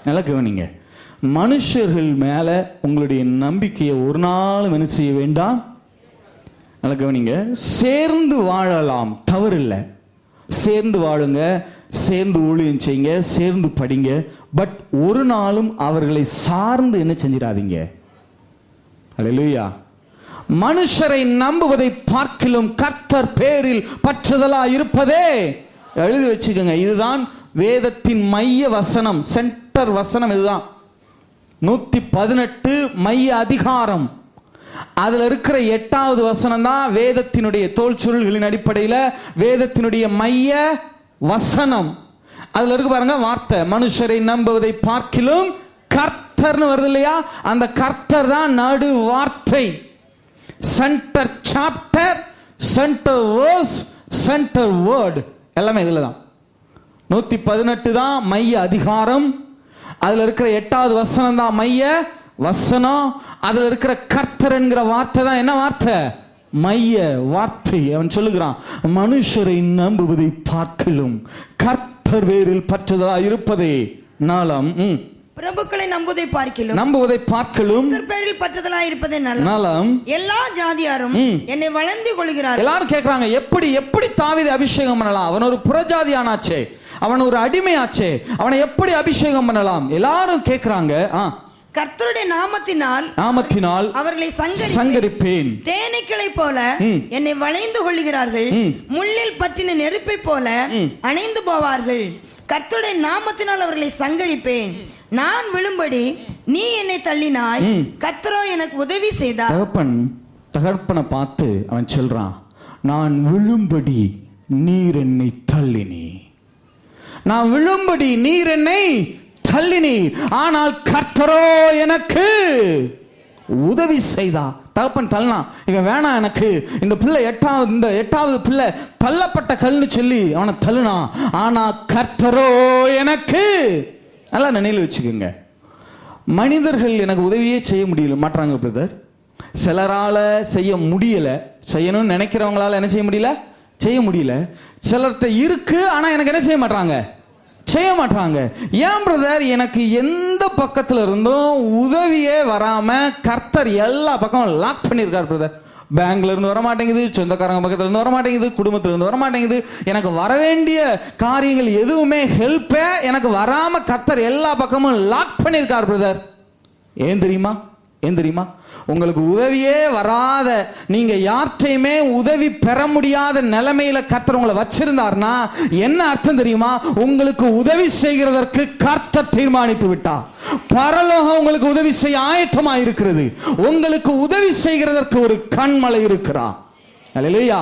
நல்லா கவனிங்க. மனுஷர்கள் மேல உங்களுடைய நம்பிக்கையை ஒரு நாளும் என்ன செய்ய வேண்டாம். நல்லா கவனிங்க. சேர்ந்து வாழலாம், தவறில்லை. சேர்ந்து வாழுங்க, சேர்ந்து ஊழியம் செய்யுங்க, சேர்ந்து படிங்க. பட் ஒரு நாளும் அவர்களை சார்ந்து என்ன செஞ்சிடாதீங்க. அல்லேலூயா. மனுஷரை நம்புவதை பார்க்கிலும் கர்த்தர் பேரில் பற்றுதலா இருப்பதே. எழுதி வச்சுக்கோங்க. இதுதான் வேதத்தின் மைய வசனம், சென்டர் வசனம். இதுதான் 118 மைய அதிகாரம். அதுல இருக்கிற 8வது வசனம் தான் வேதத்தினுடைய தோல் சுருள்களின் அடிப்படையில் வேதத்தினுடைய மைய வசனம். அதுல இருக்கு பாருங்க வார்த்தை, மனுஷரை நம்புவதை பார்க்கிலும் கர்த்தர்னு வருது இல்லையா? அந்த கர்த்தர் தான் நடு வார்த்தை. Centre chapter, centre verse, centre word எல்லாமே இதுல தான். 118 தான் மைய அதிகாரம். அதுல இருக்கிற 8வது வசனம் தான் மைய வசனம். அதுல இருக்கிற கர்த்தர் என்கிற வார்த்தை தான் என்ன வார்த்தை? மைய வார்த்தை. அவன் சொல்லுகிறான், மனுஷரை நம்புவதை பார்க்கிலும் கர்த்தர் பேரில் பற்றுதலா இருப்பதே நலம்.
பிரபுக்களை நம்புவதை
பார்க்கிலும்
பேரில் பற்றுதலா இருப்பதே நலம். எல்லா ஜாதியாரும் என்னை வளர்ந்து கொள்கிறார்கள்.
எல்லாரும் கேட்கறாங்க, எப்படி தாவீதை அபிஷேகம் பண்ணலாம்? அவன் ஒரு புறஜாதியானாச்சே, அவன் ஒரு அடிமையாச்சே, அவனை எப்படி அபிஷேகம் பண்ணலாம்? எல்லாரும் கேட்கறாங்க.
கர்த்தருடைய நாமத்தினால் அவர்களை சங்கரிப்பேன். தேனீக்களை போல என்னை வளைந்து கொள்கிறார்கள், முள்ளில் பற்றின நெருப்பை போல அணைந்து போவார்கள். கர்த்தருடைய நாமத்தினால் அவர்களை சங்கரிப்பேன். நான் விழும்படி நீ என்னை தள்ளினாய், கர்த்தரோ எனக்கு உதவி செய்தார்.
தகப்பனை பார்த்து அவன் சொல்றான், நான் விழும்படி நீர் என்னை தள்ளினீ, நான் விழும்படி நீர் என்னை தள்ளினீர், ஆனால் கர்த்தரோ எனக்கு உதவி செய்தா. தகப்பன் தள்ளனா, இவன் வேணாம் எனக்கு, இந்த பிள்ளை எட்டாவது பிள்ளை தள்ளப்பட்ட கல்னு சொல்லி அவனை தள்ளுனா, ஆனா கர்த்தரோ எனக்கு. நல்லா நினைவில் வச்சுக்கோங்க. மனிதர்கள் எனக்கு உதவியே செய்ய முடியல மாட்டாங்க பிரதர். சிலரால செய்ய முடியல, செய்யணும்னு நினைக்கிறவங்களால என்ன செய்ய முடியல. சிலர்கிட்ட இருக்கு, ஆனா எனக்கு என்ன செய்ய மாட்டாங்க. ஏன் பிரதர்? எனக்கு எந்த பக்கத்துல இருந்தும் உதவியே வராம கர்த்தர் எல்லா பக்கம் லாக் பண்ணிருக்கார் பிரதர். பேங்க்ல இருந்து வர மாட்டேங்குது, சொந்தக்காரங்க பக்கத்துல இருந்து வர மாட்டேங்குது, குடும்பத்துல இருந்து வர மாட்டேங்குது. எனக்கு வர வேண்டிய காரியங்கள் எதுவுமே ஹெல்ப்பே எனக்கு வராம கர்த்தர் எல்லா பக்கமும் லாக் பண்ணிருக்கார் பிரதர். ஏன் தெரியுமா? உங்களுக்கு உதவியே வராத, நீங்க யார்ட்டையுமே உதவி பெற முடியாத நிலைமையில கர்த்தர் உங்களை வச்சிருந்தார்னா என்ன அர்த்தம் தெரியுமா? உங்களுக்கு உதவி செய்கிறதற்கு கர்த்தர் தீர்மானித்து விட்டார். பரலோகம் உங்களுக்கு உதவி செய்ய ஆயத்தமா இருக்கிறது. உங்களுக்கு உதவி செய்கிறதற்கு ஒரு கண்மலை இருக்கிறார். அல்லேலூயா.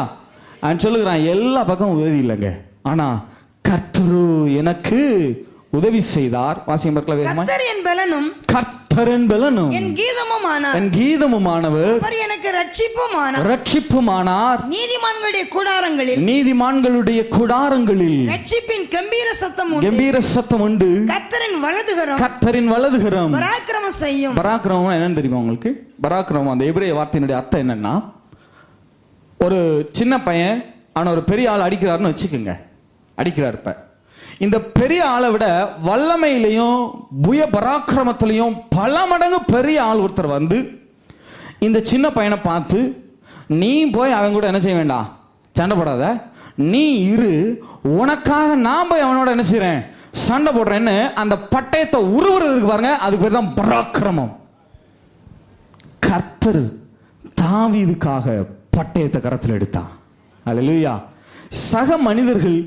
நான் சொல்லுகிறான், எல்லா பக்கம் உதவி இல்லைங்க, ஆனா கர்த்தர் எனக்கு உதவி செய்தார். வாசியம் பார்க்கலாம்.
கர்த்தர் என் பலனும்
கர்த்தரின் பலனும்
என் கீதமுமானார்.
என் கீதமுமானவர்.
அவர் எனக்கு ரட்சிப்புமானார்.
ரட்சிப்புமானார்.
நீதிமான்களுடைய கூடாரங்களில்,
நீதிமான்களுடைய கூடாரங்களில்
ரட்சிப்பின் கம்பீர சத்தம் உண்டு.
கம்பீர சத்தம் உண்டு.
கர்த்தரின் வலதுகரம்,
கர்த்தரின் வலதுகரம்
பராக்கிரமம் செய்யும்.
பராக்கிரமம் என்னன்னு தெரியுமா உங்களுக்கு? பராக்கிரமம் அந்த எபிரேய வார்த்தையினுடைய அர்த்தம் என்னன்னா, ஒரு சின்ன பையன் அவனை ஒரு பெரிய ஆள் அடிக்கிறாருன்னு வச்சுக்கோங்க. அடிக்கிறார். இப்ப இந்த பெரிய ஆளை விட வல்லமையிலையும் புய பராக்கிரமத்திலையும் பல மடங்கு பெரிய ஆள் ஒருத்தர் வந்து இந்த சின்ன பையனை பார்த்து, நீ போய் அவன் கூட என்ன செய்ய வேண்டாம், சண்டை போடாத, நீ இரு, உனக்காக நான் போய் அவனோட என்ன செய்றேன், சண்டை போடுறேன்னு அந்த பட்டயத்தை உருவுறதுக்கு பாருங்க, அதுக்கு பேர் தான் பராக்கிரமம். கர்த்தர் தாவீதுக்காக பட்டயத்தை கரத்தில் எடுத்தான். அல்லேலூயா. சக மனிதர்கள்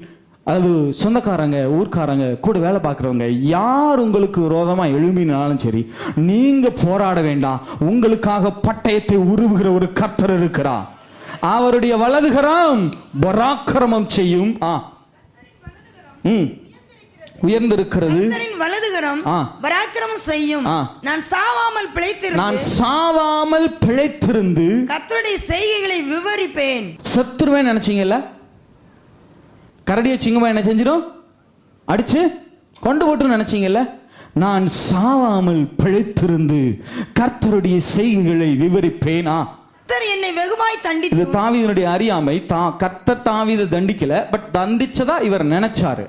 அல்லது சொந்தக்காரங்க, ஊர்க்காரங்க, கூட வேலை பார்க்குறவங்க யார் உங்களுக்கு விரோதமா எழும்பினாலும் சரி, நீங்க போராட வேண்டாம். உங்களுக்காக பட்டயத்தை உருவுகிற ஒரு கர்த்தர் இருக்கிறார். அவருடைய வலதுகரம் பராக்கிரமம் செய்யும். உயர்ந்திருக்கிறது.
வலதுகரம் பராக்கிரமம் செய்யும். நான்
சாவாமல் பிழைத்திருந்து
கர்த்தருடைய செய்கைகளை விவரிப்பேன்.
சத்துருவேன் நினைச்சீங்கல்ல, கரடிய சிங்கமா என்ன செஞ்சிடும், அடிச்சு கொண்டு போட்டு நினைச்சீங்கல்ல, நான் சாவாமல் பிழைத்திருந்து கர்த்தருடைய செய்கைகளை விவரிப்பேன்.
என்னை வெகுவாய் தண்டித்து.
இது தாவீதுடைய அறியாமை. கர்த்தர் தாவீதை தண்டிக்கல, பட் தண்டிச்சதா இவர் நினைச்சாரு.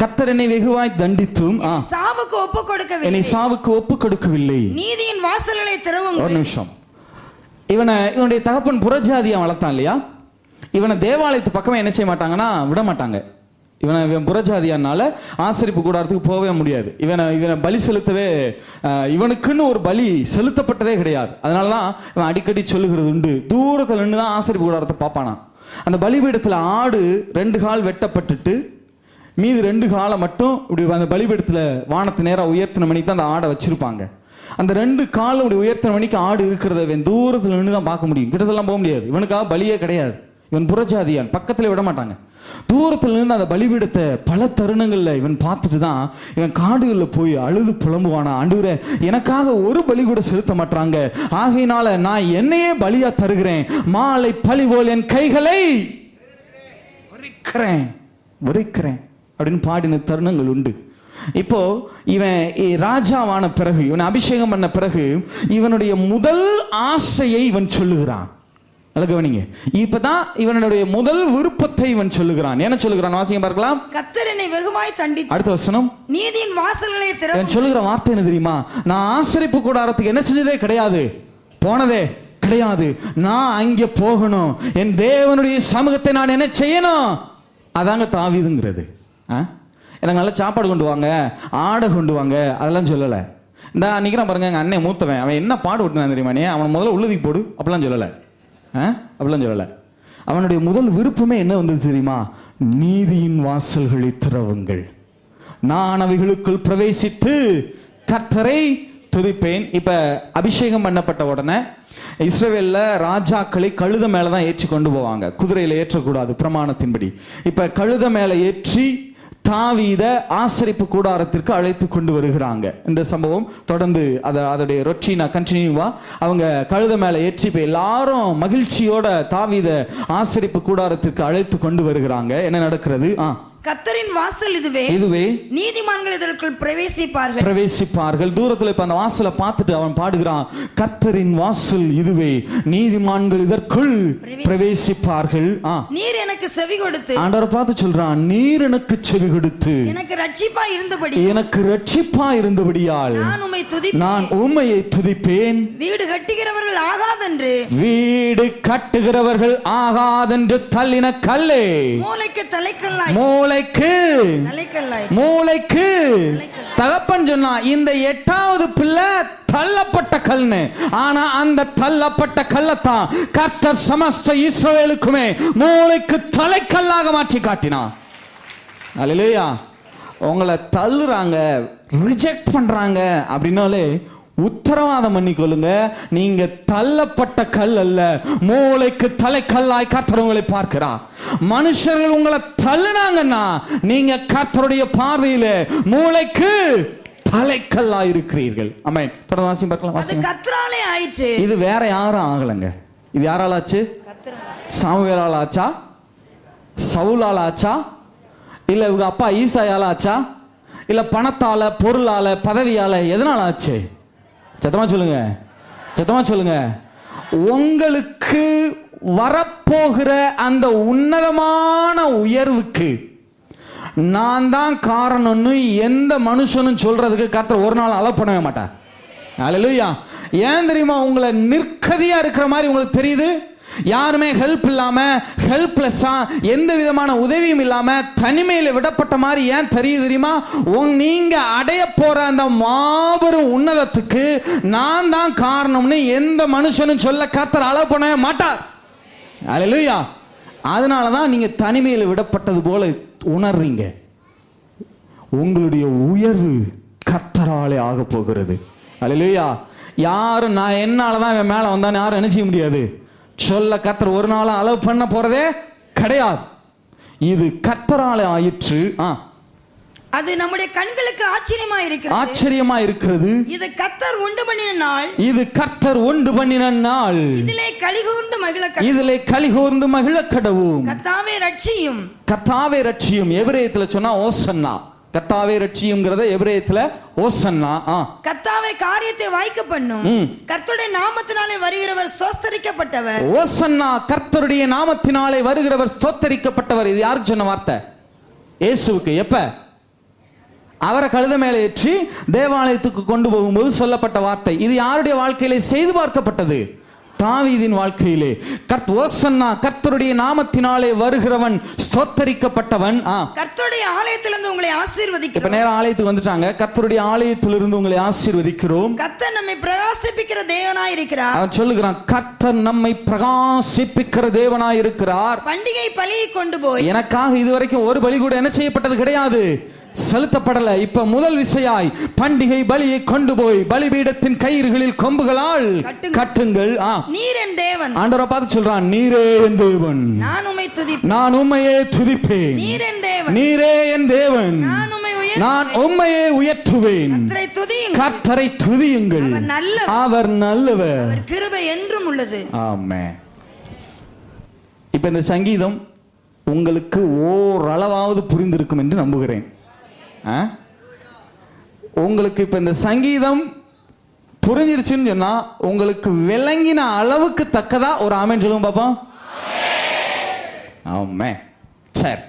கர்த்தர் என்னை வெகுவாய் தண்டித்தும்
சாவுக்கு ஒப்பு கொடுக்கவில்லை.
என்னை சாவுக்கு ஒப்பு கொடுக்கவில்லை.
நீதியின் வாசல்களை திறவுங்கள்.
ஒரு நிமிஷம். இவனுடைய தகப்பன் புறஜாதியா வளர்த்தான் இல்லையா? இவனை தேவாலயத்து பக்கமே என்ன செய்ய மாட்டாங்கன்னா விட மாட்டாங்க. இவன் புறஜாதியானால ஆசரிப்பு கூடாரத்துக்கு போகவே முடியாது. இவனை பலி செலுத்தவே, இவனுக்குன்னு ஒரு பலி செலுத்தப்பட்டதே கிடையாது. அதனாலதான் இவன் அடிக்கடி சொல்லுகிறது உண்டு, தூரத்துல நின்று தான் ஆசரிப்பு கூடாரத்தை பார்ப்பானா. அந்த பலிபீடத்துல ஆடு 2 கால் வெட்டப்பட்டுட்டு மீது 2 காலை மட்டும் இப்படி அந்த பலிபீடத்துல வானத்து நேரம் உயர்த்தின மணிக்கு தான் அந்த ஆடை வச்சிருப்பாங்க. அந்த 2 காலம் இப்படி உயர்த்தின மணிக்கு ஆடு இருக்கிறத இவன் தூரத்துல நின்று தான் பார்க்க முடியும். கிட்டத்தெல்லாம் போக முடியாது. இவனுக்காக பலியே கிடையாது. இவன் புறஜாதியான், பக்கத்துல விட மாட்டாங்க. தூரத்துல இருந்து அந்த பலிபீடத்தை பல தருணங்கள்ல இவன் பார்த்துட்டு தான் இவன் காடுகள்ல போய் அழுது புலம்புவானா, ஆண்டவரே எனக்காக ஒரு பலி கூட செலுத்த மாட்டாங்க, ஆகையினால நான் என்னையே பலியா தருகிறேன், மாலை பலி போல் என் கைகளை விரிக்கிறேன் அப்படின்னு பாடின தருணங்கள் உண்டு. இப்போ இவன் ராஜாவான பிறகு, இவன் அபிஷேகம் பண்ண பிறகு இவனுடைய முதல் ஆசையை இவன் சொல்லுகிறான். கவனிங்க, இப்பதான் இவனுடைய முதல் விருப்பத்தை இவன் சொல்லுகிறான். என்ன சொல்லுகிறான் வாசிங்க பார்க்கலாம்.
கர்த்தர் என்னை வெகுவாய் தண்டித்து.
அடுத்த வசனம், நீதியின்
வாசல்களை திறவுங்கள்.
இவன் சொல்லுகிற வார்த்தை என்ன தெரியுமா? நான் ஆசரிப்பு கூடாரத்துக்கு என்ன செஞ்சதே கிடையாது, போனதே கிடையாது. நான் அங்கே போகணும், என் தேவனுடைய சமூகத்தை நான் என்ன செய்யணும், அதாங்க தாவீதுங்கிறது. எனக்கு நல்ல சாப்பாடு கொண்டு வாங்க, ஆடை கொண்டு வாங்க, அதெல்லாம் சொல்லலை. இந்த நிற்கிறான் பாருங்க, எங்கள் அண்ணன் மூத்தவன், அவன் என்ன பாடு கொடுத்தான் தெரியுமா, நீ அவனை முதல்ல உள்ளதுக்கு போடு, அப்படிலாம் சொல்லலை. அப்படிலாம் சொல்லலை. அவனுடைய முதல் விருப்பமே என்ன வந்தது தெரியுமா? நீதியின் வாசல்களை திறவுங்கள், நான் அவைகளுக்குள் பிரவேசித்து கர்த்தரை துதிப்பேன். இப்ப அபிஷேகம் பண்ணப்பட்ட உடனே இஸ்ரவேல்ல ராஜாக்களை கழுத மேலதான் ஏற்றி கொண்டு போவாங்க, குதிரையில ஏற்றக்கூடாது பிரமாணத்தின்படி. இப்ப கழுத மேல ஏற்றி தாவீத ஆசரிப்பு கூடாரத்திற்கு அழைத்து கொண்டு வருகிறாங்க. இந்த சம்பவம் தொடர்ந்து அதோடைய ரொட்டீனா கண்டினியூவா அவங்க கழுத மேல ஏற்றி இப்ப எல்லாரும் மகிழ்ச்சியோட தாவீத ஆசரிப்பு கூடாரத்திற்கு அழைத்து கொண்டு வருகிறாங்க. என்ன நடக்கிறது?
கர்த்தரின் வாசல் இதுவே, நீதிமான்கள் இதற்குள் பிரவேசிப்பார்கள். தூரத்துல இப்ப அந்த வாசலை பார்த்துட்டு அவன் பாடுகிறான், கர்த்தரின் வாசல் இதுவே, நீதிமான்கள் இதற்குள் பிரவேசிப்பார்கள். நீர் எனக்கு செவி கொடுத்து,
ஆண்டவரை பார்த்து சொல்றான், நீர் எனக்கு செவி கொடுத்து எனக்கு ரட்சிப்பா இருந்தபடியால் நான் உம்மையை துதிப்பேன்.
வீடு
கட்டுகிறவர்கள் ஆகாதென்று தள்ளின கல்லே மூளைக்கு தகப்பன் சொன்னா, இந்த 8வது பிள்ளை தள்ளப்பட்ட கல்னு. ஆனா அந்த தள்ளப்பட்ட கல்லத்தான் கர்த்தர் சமஸ்த இஸ்ரவேலுக்குமே மூளைக்கு தலைக்கல்லாக மாற்றி காட்டினான். அல்லேலூயா. உங்களை தள்ளுறாங்க, ரிஜெக்ட் பண்றாங்க அப்படின்னாலே உத்தரவாதம் பண்ணிக்கொள்ளுங்க, நீங்க தள்ளப்பட்ட கல் அல்ல, மூளைக்கு தலைக்கல்லாய் கர்த்தர் உங்களை பார்க்கிறார். மனுஷர்கள் உங்களை தள்ளுனாங்கன்னா நீங்க கர்த்தருடைய பார்வையில மூளைக்கு தலைக்கல்லா இருக்கிறீர்கள். ஆமென். தொடர்ந்து வாசிங்க பார்க்கலாம்.
அது கர்த்தராலே ஆயிற்று.
இது வேற யாரும் ஆகலங்க. இது யாரால ஆச்சு? சாமுவேலால ஆச்சா? சவுலால ஆச்சா? இல்ல இவங்க அப்பா ஈசாயால ஆச்சா? இல்ல பணத்தால, பொருளால, பதவியால, எதனால ஆச்சு? சத்தமா சொல்லுங்க, சத்தமா சொல்லுங்க. உங்களுக்கு வரப்போகிற அந்த உன்னதமான உயர்வுக்கு நான் தான் காரணம்னு எந்த மனுஷனும் சொல்றதுக்கு கர்த்தர் ஒரு நாள் அலோவ் பண்ணவே மாட்டார். அல்லேலூயா. ஏன் தெரியுமா? உங்களை நிற்கதியா இருக்கிற மாதிரி உங்களுக்கு தெரியுது. யாருமே ஹெல்ப் இல்லாம, ஹெல்ப்லெஸ்ஸா, எந்த விதமான உதவியும் இல்லாம தனிமையில் விடப்பட்ட மாதிரி ஏன் தெரியுது தெரியுமா? நீங்க அடைய போற அந்த மாபெரும் உன்னதத்துக்கு நான் தான் காரணம்னு எந்த மனுஷனும் சொல்ல கர்த்தர் அலோவ் பண்ணவே மாட்டார். அல்லேலூயா. அதனாலதான் நீங்க தனிமையில் விடப்பட்டது போல உணர்றீங்க. உங்களுடைய உயர்வு கர்த்தராலே ஆக போகிறது. அல்லேலூயா. யாரும் நான் என்னாலதான் இவன் மேல வந்தான்னு யாரும் நினைச்ச முடியாது சொல்ல கர்த்தர் ஒரு நாளும் அலோவ் பண்ண போறதே கிடையாது. இது கர்த்தராலே ஆயிற்று.
அது நம்முடைய கண்களுக்கு ஆச்சரியமா இருக்கிறது.
ஆச்சரியமா இருக்கிறது.
இது கர்த்தர் உண்டு பண்ணின நாள். இது
கர்த்தர் உண்டு பண்ணின நாள்.
இதிலே கலிகூர்ந்து மகிழ கடவும்.
இதிலே கலிகூர்ந்து மகிழ கடவும்.
கர்த்தாவே ரட்சியும்.
கர்த்தாவே ரட்சியும். எபிரேயத்துல சொன்னா ஓசன்னா. கர்த்தாவே ரட்சியும்ங்கறத எபிரேயத்துல ஓசன்னா.
கர்த்தாவே காரியத்தை வாய்க்க பண்ணும். கர்த்தருடைய நாமத்தினாலே வருகிறவர் ஸ்தோத்திரிக்கப்பட்டவர்.
ஓசன்னா கர்த்தருடைய நாமத்தினாலே வருகிறவர் ஸ்தோத்திரிக்கப்பட்டவர். இது யாருக்கு சொன்ன வார்த்தை? இயேசுவுக்கு. எப்ப? அவரை கழுதை மேலே ஏற்றி தேவாலயத்துக்கு கொண்டு போகும்போது சொல்லப்பட்ட வார்த்தை. இது யாருடைய வாழ்க்கையிலே செய்து பார்க்கப்பட்டது? தாவீதின் வாழ்க்கையிலே. ஓசன்னா கர்த்தருடைய நாமத்தினாலே வருகிறவன் ஸ்தோத்தரிக்கப்பட்டவன்.
கர்த்தருடைய ஆலயத்திலிருந்து உங்களை ஆசீர்வதிக்கிறோம்.
இப்ப நேரா ஆலயத்துக்கு வந்துட்டாங்க. கர்த்தருடைய ஆலயத்திலிருந்து உங்களை ஆசீர்வதிக்கிறோம்.
கர்த்தர் நம்மை பிரகாசிப்பிக்கிற தேவனாய் இருக்கிறார்.
அவன் சொல்லுகிறான், கர்த்தர் நம்மை பிரகாசிப்பிக்கிற தேவனாய் இருக்கிறார்.
பண்டிகை பலியை கொண்டு போய்
எனக்காக இதுவரைக்கும் ஒரு பலி கூட என்ன செய்யப்பட்டது கிடையாது, செலுத்தப்படல. இப்ப முதல் விசையாய் பண்டிகை பலியை கொண்டு போய் பலிபீடத்தின் கயிறுகளில் கொம்புகளால் கட்டுங்கள்.
நீர் என் தேவன்.
ஆண்டவரை பார்த்து சொல்றான், நீரே என் தேவன், நான் உம்மையே துதிப்பேன்.
நீர் என் தேவன்,
நீரே என் தேவன், நான் உம்மையே உயர்த்துவேன். கர்த்தரை துதியுங்கள், அவர் நல்லவர்,
கிருபை என்றும் உள்ளது.
ஆமென். இப்ப இந்த சங்கீதம் உங்களுக்கு ஓரளவாவது புரிந்திருக்கும் என்று நம்புகிறேன். உங்களுக்கு இப்ப இந்த சங்கீதம் புரிஞ்சிருச்சுன்னு சொன்னா உங்களுக்கு விளங்கின அளவுக்கு தக்கதா ஒரு ஆமென் சொல்லுங்க பாப்போம். ஆமென். சரி,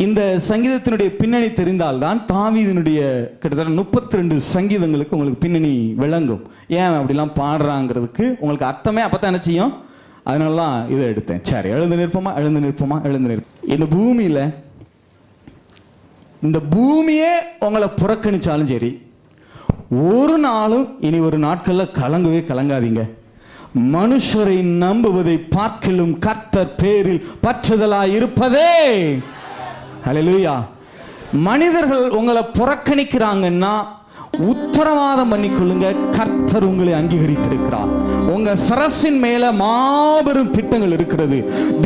இந்த சங்கீதத்தினுடைய பின்னணி தெரிந்தால்தான் தாவீதினுடைய கிட்டத்தட்ட 32 சங்கீதங்களுக்கு உங்களுக்கு பின்னணி விளங்கும். ஏன் அப்படிலாம் பாடுறாங்கிறதுக்கு உங்களுக்கு அர்த்தமே அப்பதான் என்ன செய்யும். அதனாலதான் இதை எடுத்தேன். சரி, எழுந்து நிற்போமா, எழுந்து நிற்போமா, எழுந்து நிற்போம். இந்த பூமியே உங்களை புறக்கணிச்சாலும் சரி, ஒரு நாளும் இனி ஒரு நாட்கள்ல கலங்கவே கலங்காதீங்க. மனுஷரை நம்புவதை பார்க்கிலும் கர்த்தர் பேரில் பற்றுதலாய் இருப்பதே. ஹல்லேலூயா. மனிதர்கள் உங்களை புறக்கணிக்கிறாங்கன்னா உத்தரவாதம் பண்ணிக்கொள்ளுங்க, கர்த்தர் உங்களை அங்கீகரித்திருக்கிறார். உங்க சரசின் மேல மாபெரும் திட்டங்கள் இருக்கிறது.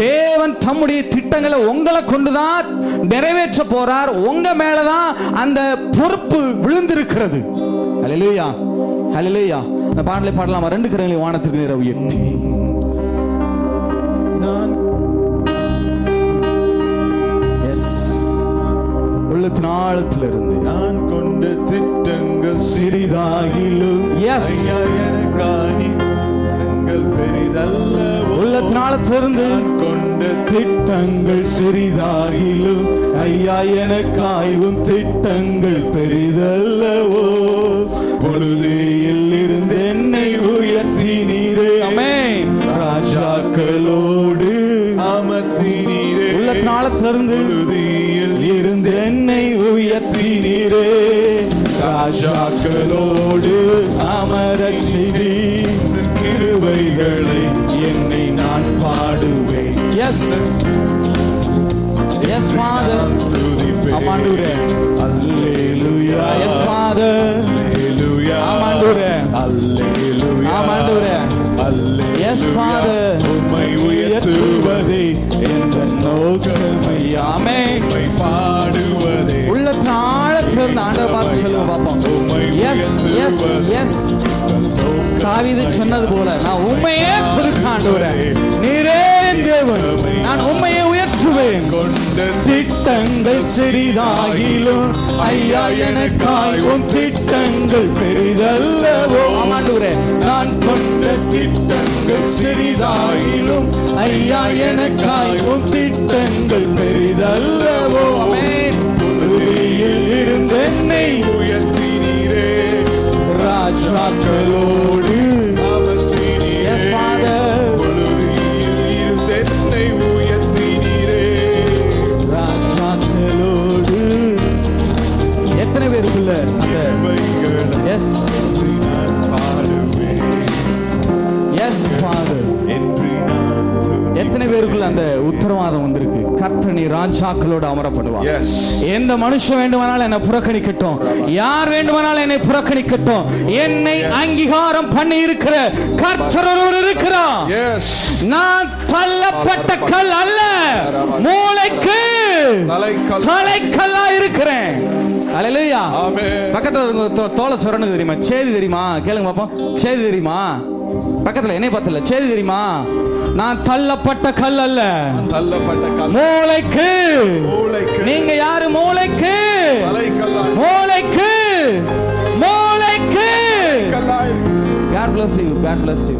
தேவன் தம்முடைய திட்டங்களை உங்களை கொண்டுதான் நிறைவேற்ற போறார். உங்க மேலதான் அந்த பொறுப்பு விழுந்திருக்கிறது. ஹல்லேலூயா, ஹல்லேலூயா. இந்த பாடலை பாடலாமா? 2 கரங்களை வானத்திற்கு நேரா உயர்த்தி நான் உள்ளத்தின் ஆழத்திலிருந்து
நான் கொண்ட திட்டங்கள்
சிறிதாகிலும்
பெரிதல்ல.
உள்ளத்தின் ஆழத்திலிருந்து
கொண்ட
திட்டங்கள் சிறிதாகிலும் ஐயா எனக்காயும் திட்டங்கள் பெரிதல்லவோ. பொழுதில் இருந்து என்னை உயர்த்தி நீரே. ஆமென். ராஜாக்களோடு அமர்த்தி நீரே. உள்ளத்தின் ஆழத்திலிருந்து இருந்து என்னை உயர்த்தி நீரே. ராஜாக்களோடு அமரச் செய்தீர். கிருபைகளை என்னை நான் பாடுவேன். Yes yes father. ஆமாண்டவரே. அல்லேலூயா. Yes father. அல்லேலூயா. ஆமாண்டவரே. அல்லேலூயா. ஆமாண்டவரே. Yes father. உம்மை உயர்த்துவதே என்ற நோக்கம். ஆமென்.
பாடுவதே
உள்ள தாழ சேர்ந்து ஆண்டவர் பார்த்து சொல்லுங்க பாப்போம். Yes yes yes. தாவீது சொன்னது போல நான் உம்மையே துதிக்க ஆண்டவரே, நீரே என் தேவன், நான் உம்மையே உயர்த்துவேன். திட்டங்கள் சிறிதாகிலும் ஐயா எனக்காய் உன் திட்டங்கள் பெரிதல்லவோ. ஆண்டவரே, நான் கொண்ட திட்டங்கள் சிறிதாகிலும் ஐயா எனக்காய் உன் திட்டங்கள் பெரிதல்லவோ. ஆமென். புழுதியில் இருந்து என்னை உயர்த்தினீரே, ராஜாக்களோடு எஸ் ஃபாதர். புழுதியில் இருந்து என்னை உயர்த்தினீரே, ராஜாக்களோடு. எத்தனை பேருக்குள்ள அந்த எஸ் எஸ் ஃபாதர் என்று எத்தனை பேருக்குள்ள அந்த உத்தரவாதம் வந்திருக்கு? கர்த்தர் ராஜாக்களோடு அமரப்படுவார். எந்த மனுஷன் வேண்டுமானாலும் என்னை புறக்கணிக்கட்டும், யார் வேண்டுமானாலும் என்னை புறக்கணிக்கட்டும், என்னை அங்கீகாரம் பண்ணி இருக்கிற கர்த்தர் இருக்கிறார். நான் தள்ளப்பட்ட கல் அல்ல, மூளைக்கு தலைக்கல்லா இருக்கிறேன். அல்லேலூயா. பக்கத்துல தோலை சொரணுக்கு தெரியுமா? சேதி தெரியுமா? கேளுங்க பாப்போம். சேதி தெரியுமா? பக்கத்துல என்னை பார்த்தல சேதி தெரியுமா? நான் தள்ளப்பட்ட கல் அல்ல, மூளைக்கு. நீங்க யாரு? மூளைக்கு, மூளைக்கு, மூளைக்கு. God bless you. God bless you.